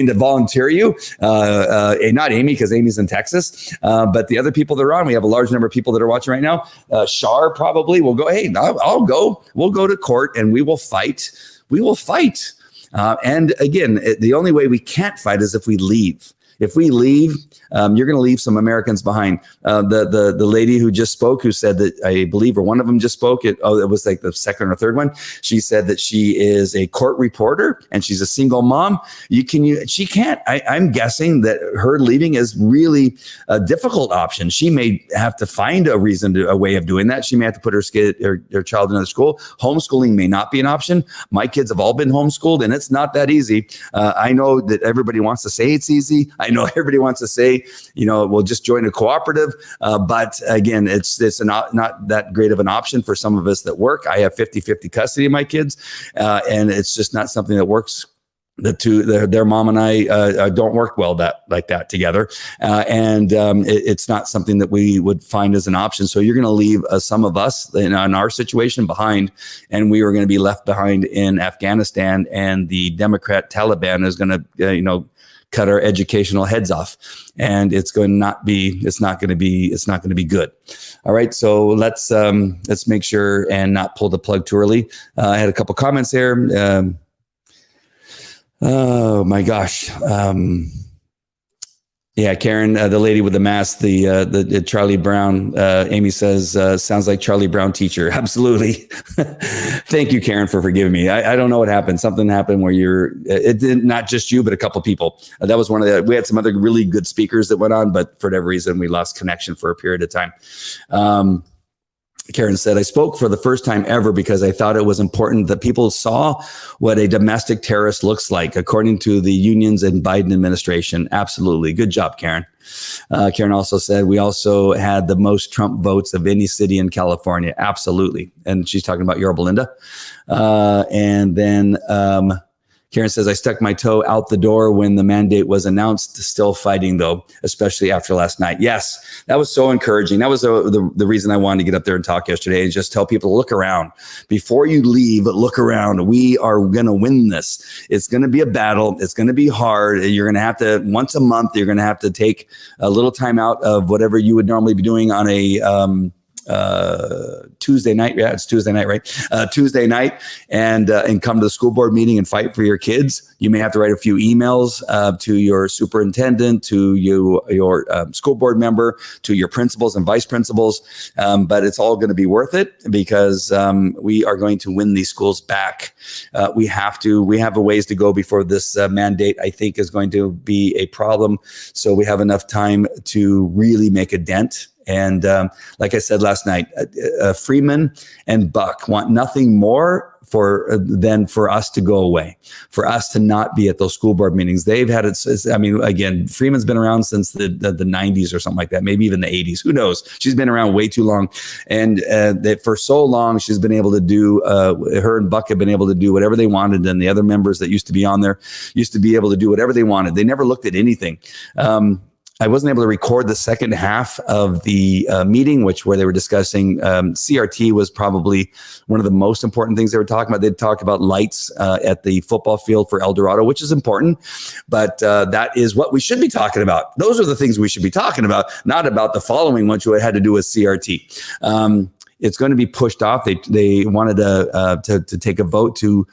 to volunteer you, not Amy, because Amy's in Texas, but the other people that are on. We have a large number of people that are watching right now. Shar probably will go. Hey, I'll go. We'll go to court and we will fight. We will fight. And again, the only way we can't fight is if we leave. If we leave, you're going to leave some Americans behind. The lady who just spoke, who said that, I believe, or one of them just spoke. It was like the second or third one. She said that she is a court reporter and she's a single mom. She can't. I'm guessing that her leaving is really a difficult option. She may have to find a way of doing that. She may have to put her child in another school. Homeschooling may not be an option. My kids have all been homeschooled, and it's not that easy. I know that everybody wants to say it's easy. I know everybody wants to say, we'll just join a cooperative. But again, it's not that great of an option for some of us that work. I have 50-50 custody of my kids, and it's just not something that works. Their mom and I don't work well like that together. It's not something that we would find as an option. So you're going to leave some of us in our situation behind, and we are going to be left behind in Afghanistan, and the Democrat Taliban is going to, cut our educational heads off, and it's not going to be good. All right. So let's make sure and not pull the plug too early. I had a couple comments there. Oh my gosh. Yeah, Karen, the lady with the mask, the Charlie Brown, Amy says, sounds like Charlie Brown teacher. Absolutely. Thank you, Karen, for forgiving me. I don't know what happened. Something happened where it didn't, not just you, but a couple people. That was we had some other really good speakers that went on, but for whatever reason, we lost connection for a period of time. Karen said, I spoke for the first time ever because I thought it was important that people saw what a domestic terrorist looks like, according to the unions and Biden administration. Absolutely. Good job, Karen. Karen also said, we also had the most Trump votes of any city in California. Absolutely. And she's talking about Yorba Linda. And then Karen says, I stuck my toe out the door when the mandate was announced, still fighting though, especially after last night. Yes, that was so encouraging. That was the reason I wanted to get up there and talk yesterday, and just tell people to look around. Before you leave, look around. We are going to win this. It's going to be a battle. It's going to be hard. You're going to have to, once a month, you're going to have to take a little time out of whatever you would normally be doing on a 2 Tuesday night. Yeah, it's Tuesday night, right? Tuesday night, and come to the school board meeting and fight for your kids. You may have to write a few emails to your superintendent, to your school board member, to your principals and vice principals, but it's all going to be worth it because we are going to win these schools back. We have a ways to go before this mandate, I think, is going to be a problem. So we have enough time to really make a dent. And like I said last night, Freeman and Buck want nothing more than for us to go away, for us to not be at those school board meetings. They've had it. I mean, again, Freeman's been around since the 90s or something like that, maybe even the 80s. Who knows? She's been around way too long, and that for so long she's been able to do. Her and Buck have been able to do whatever they wanted, and the other members that used to be on there used to be able to do whatever they wanted. They never looked at anything. I wasn't able to record the second half of the meeting, where they were discussing CRT was probably one of the most important things they were talking about. They'd talk about lights at the football field for El Dorado, which is important, but that is what we should be talking about. Those are the things we should be talking about, not about the following, which had to do with CRT. It's going to be pushed off. They wanted to take a vote to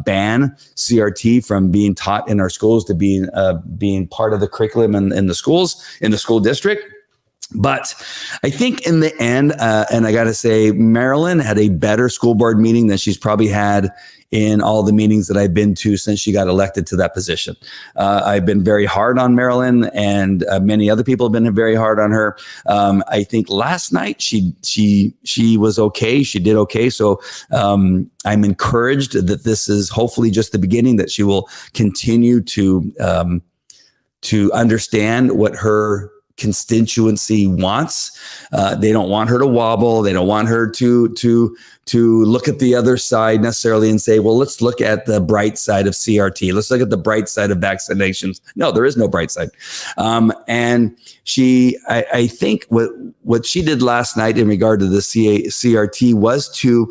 ban CRT from being taught in our schools to being part of the curriculum in the schools, in the school district. But I think in the end, and I got to say, Marilyn had a better school board meeting than she's probably had in all the meetings that I've been to since she got elected to that position. I've been very hard on Marilyn, and many other people have been very hard on her. I think last night she was okay. She did okay. So I'm encouraged that this is hopefully just the beginning, that she will continue to understand what her constituency wants. They don't want her to wobble. They don't want her to look at the other side necessarily and say, well, let's look at the bright side of CRT. Let's look at the bright side of vaccinations. No, there is no bright side. And I think what she did last night in regard to the CRT was to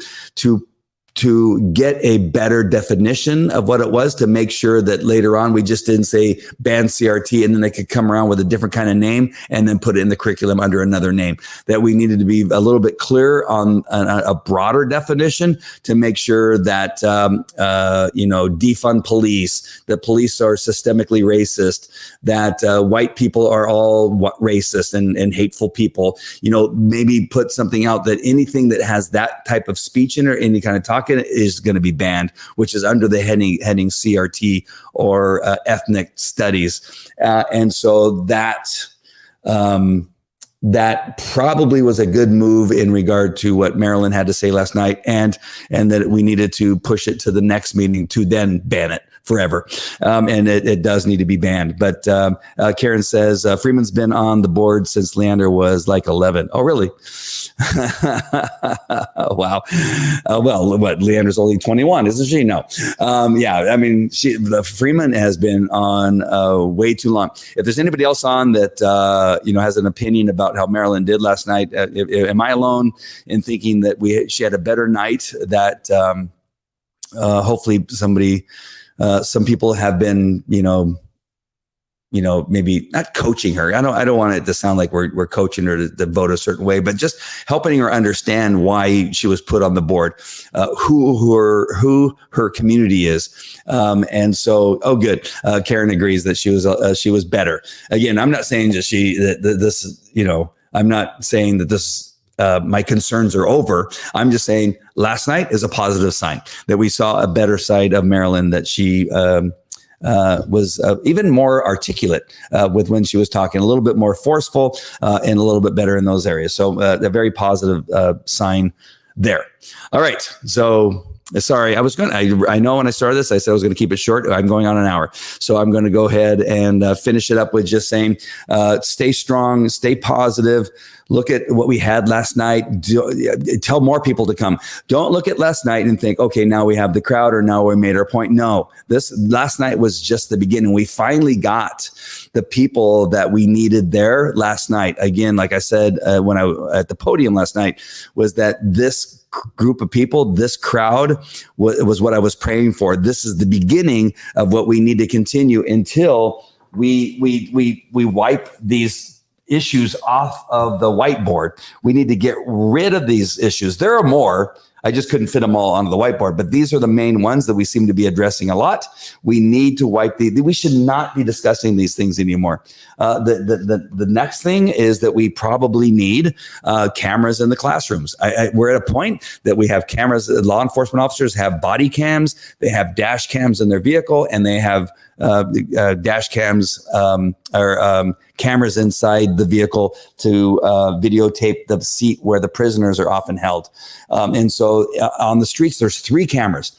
get a better definition of what it was, to make sure that later on we just didn't say ban CRT and then they could come around with a different kind of name and then put it in the curriculum under another name. That we needed to be a little bit clearer on a broader definition to make sure that, defund police, that police are systemically racist, that white people are all racist and hateful people. Maybe put something out that anything that has that type of speech in it, any kind of talk in it, is going to be banned, which is under the heading CRT or ethnic studies. And so that probably was a good move in regard to what Marilyn had to say last night, and that we needed to push it to the next meeting to then ban it forever. And it does need to be banned. But Karen says, Freeman's been on the board since Leander was like 11. Oh, really? Wow. Well, Leander's only 21, isn't she? No. Yeah, I mean, Freeman has been on way too long. If there's anybody else on that, has an opinion about how Marilyn did last night, am I alone in thinking that she had a better night, that hopefully some people have been, maybe not coaching her. I don't want it to sound like we're coaching her to vote a certain way, but just helping her understand why she was put on the board, who her community is. And so, good. Karen agrees that she was better. Again, I'm not saying I'm not saying that this, my concerns are over. I'm just saying last night is a positive sign that we saw a better side of Marilyn, that she was even more articulate with when she was talking, a little bit more forceful and a little bit better in those areas. So a very positive sign there. All right. So sorry, I know when I started this, I said I was going to keep it short. I'm going on an hour. So I'm going to go ahead and finish it up with just saying, stay strong, stay positive. Look at what we had last night. Tell more people to come. Don't look at last night and think, okay, now we have the crowd, or now we made our point. No, this last night was just the beginning. We finally got the people that we needed there last night. Again, like I said, when I at the podium last night, was that this group of people, this crowd was what I was praying for. This is the beginning of what we need to continue until we wipe these issues off of the whiteboard. We need to get rid of these issues. There are more. I just couldn't fit them all onto the whiteboard, but these are the main ones that we seem to be addressing a lot. We need to we should not be discussing these things anymore. The next thing is that we probably need cameras in the classrooms. We're at a point that we have cameras. Law enforcement officers have body cams, they have dash cams in their vehicle, and they have dash cams or cameras inside the vehicle to videotape the seat where the prisoners are often held. And so on the streets, there's 3 cameras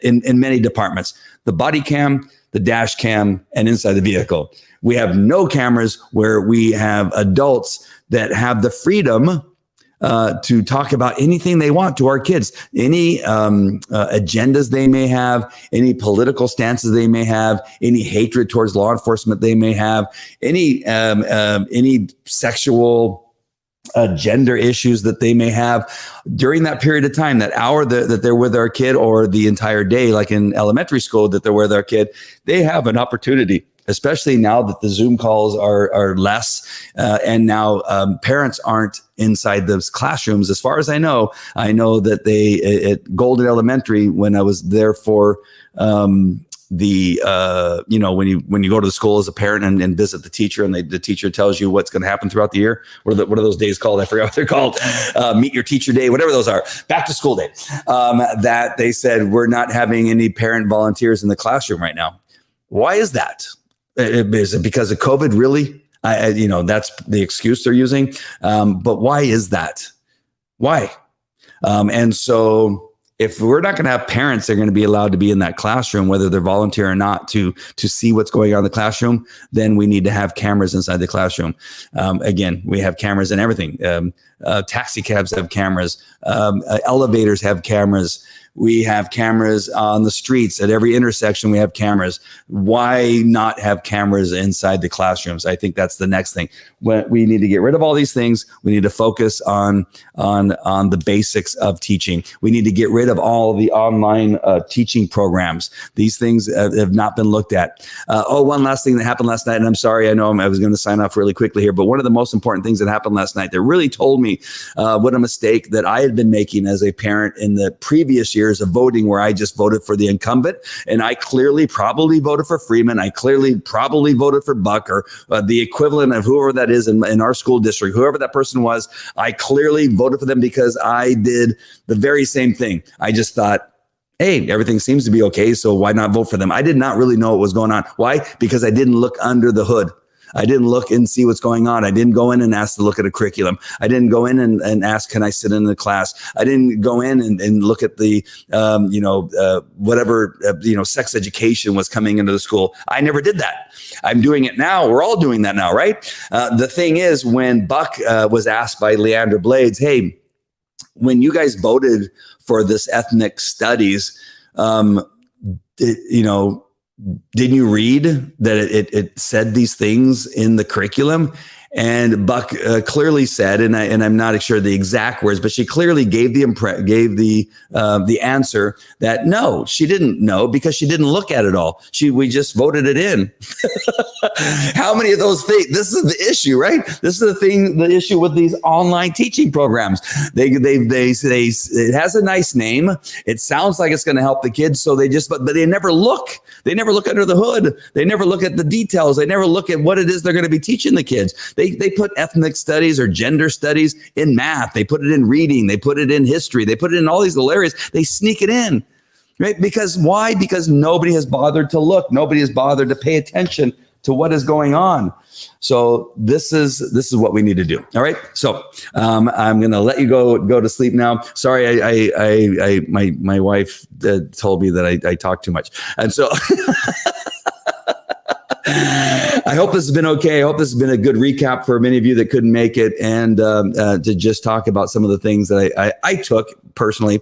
in many departments: the body cam, the dash cam, and inside the vehicle. We have no cameras where we have adults that have the freedom to talk about anything they want to our kids, any agendas they may have, any political stances they may have, any hatred towards law enforcement they may have, any sexual gender issues that they may have during that period of time, that hour that they're with our kid, or the entire day, like in elementary school, that they're with our kid. They have an opportunity, especially now that the Zoom calls are less, and now parents aren't inside those classrooms. As far as I know that they at Golden Elementary, when I was there for when you go to the school as a parent and visit the teacher, and the teacher tells you what's going to happen throughout the year. What are those days called? I forgot what they're called. Meet your teacher day, whatever those are. Back to school day. That they said we're not having any parent volunteers in the classroom right now. Why is that? Is it because of COVID? Really? That's the excuse they're using. But why is that? Why? And so if we're not going to have parents that are going to be allowed to be in that classroom, whether they're volunteer or not, to see what's going on in the classroom, then we need to have cameras inside the classroom. Again, we have cameras in everything. Taxi cabs have cameras. Elevators have cameras. We have cameras on the streets. At every intersection, we have cameras. Why not have cameras inside the classrooms? I think that's the next thing. We need to get rid of all these things. We need to focus on the basics of teaching. We need to get rid of all the online teaching programs. These things have not been looked at. One last thing that happened last night, and I'm sorry, I know I was going to sign off really quickly here, but one of the most important things that happened last night that really told me what a mistake that I had been making as a parent in the previous years of voting, where I just voted for the incumbent, and I clearly probably voted for Freeman. I clearly probably voted for Buck, or the equivalent of whoever that is in our school district, whoever that person was. I clearly voted for them because I did the very same thing. I just thought, hey, everything seems to be okay, so why not vote for them? I did not really know what was going on. Why? Because I didn't look under the hood. I didn't look and see what's going on. I didn't go in and ask to look at a curriculum. I didn't go in and ask, can I sit in the class? I didn't go in and look at the, whatever, sex education was coming into the school. I never did that. I'm doing it now. We're all doing that now, right? The thing is, when Buck was asked by Leandra Blades, hey, when you guys voted for this ethnic studies, didn't you read that it said these things in the curriculum? And Buck clearly said, and I'm not sure the exact words, but she clearly gave the answer that no, she didn't know, because she didn't look at it all. We just voted it in. How many of those things? This is the issue, right? This is the issue with these online teaching programs. They say it has a nice name. It sounds like it's going to help the kids, so but they never look. They never look under the hood. They never look at the details. They never look at what it is they're going to be teaching the kids. They put ethnic studies or gender studies in math. They put it in reading. They put it in history. They put it in all these little areas. They sneak it in, right? Because why? Because nobody has bothered to look. Nobody has bothered to pay attention to what is going on. So this is what we need to do. All right. So I'm going to let you go to sleep now. Sorry, my wife told me that I talk too much, and so. I hope this has been okay. I hope this has been a good recap for many of you that couldn't make it, and to just talk about some of the things that I took personally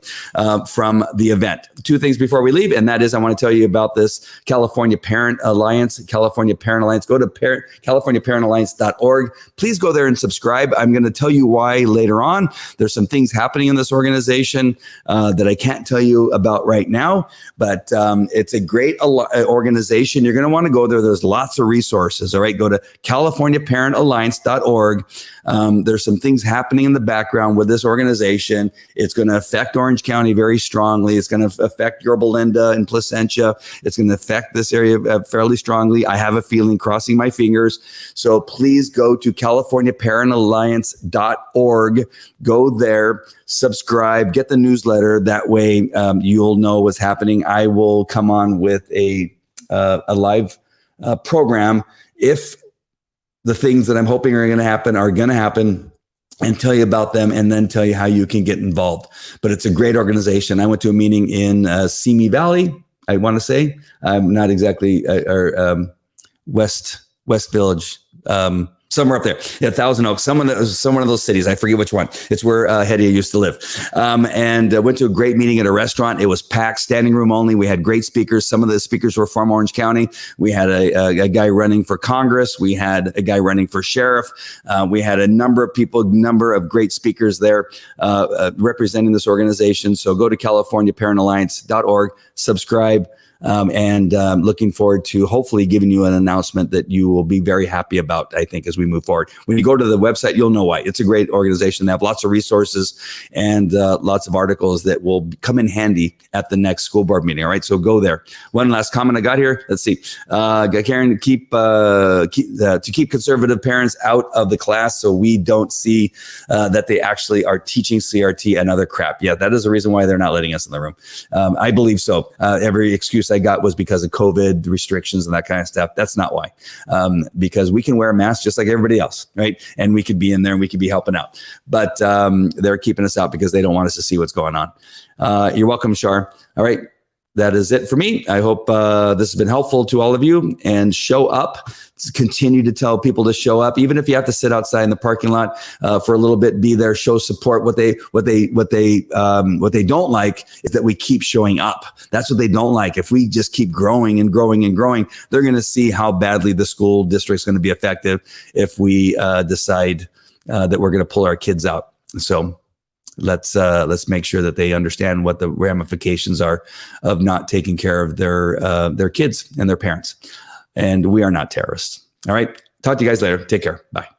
from the event. 2 things before we leave, and that is I want to tell you about this California Parent Alliance. California Parent Alliance. Go to CaliforniaParentAlliance.org. Please go there and subscribe. I'm going to tell you why later on. There's some things happening in this organization that I can't tell you about right now, but it's a great organization. You're going to want to go there. There's a lots of resources. All right, go to CaliforniaParentAlliance.org. There's some things happening in the background with this organization. It's going to affect Orange County very strongly. It's going to affect Yorba Linda and Placentia. It's going to affect this area fairly strongly. I have a feeling, crossing my fingers. So please go to CaliforniaParentAlliance.org. Go there, subscribe, get the newsletter. That way you'll know what's happening. I will come on with a live program if the things that I'm hoping are going to happen, and tell you about them, and then tell you how you can get involved. But it's a great organization. I went to a meeting in Simi Valley, I want to say. I'm not exactly, West Village, somewhere up there. Yeah, Thousand Oaks, some one of those cities. I forget which one. It's where Hedia used to live. And went to a great meeting at a restaurant. It was packed, standing room only. We had great speakers. Some of the speakers were from Orange County. We had a guy running for Congress. We had a guy running for sheriff. We had a number of people, number of great speakers there representing this organization. So go to CaliforniaParentAlliance.org, subscribe. And looking forward to hopefully giving you an announcement that you will be very happy about, I think, as we move forward. When you go to the website, you'll know why. It's a great organization. They have lots of resources and lots of articles that will come in handy at the next school board meeting. All right, so go there. One last comment I got here. Let's see. Karen, keep conservative parents out of the class so we don't see that they actually are teaching CRT and other crap. Yeah, that is the reason why they're not letting us in the room. I believe so. Every excuse I got was because of COVID restrictions and that kind of stuff. That's not why. Because we can wear a mask just like everybody else, right? And we could be in there and we could be helping out. But they're keeping us out because they don't want us to see what's going on. You're welcome, Shar. All right. That is it for me. I hope this has been helpful to all of you, and show up. Continue to tell people to show up, even if you have to sit outside in the parking lot for a little bit. Be there, show support. What they don't like is that we keep showing up. That's what they don't like. If we just keep growing and growing and growing, they're going to see how badly the school district's going to be affected if we decide that we're going to pull our kids out. So let's make sure that they understand what the ramifications are of not taking care of their kids and their parents. And we are not terrorists. All right. Talk to you guys later. Take care. Bye.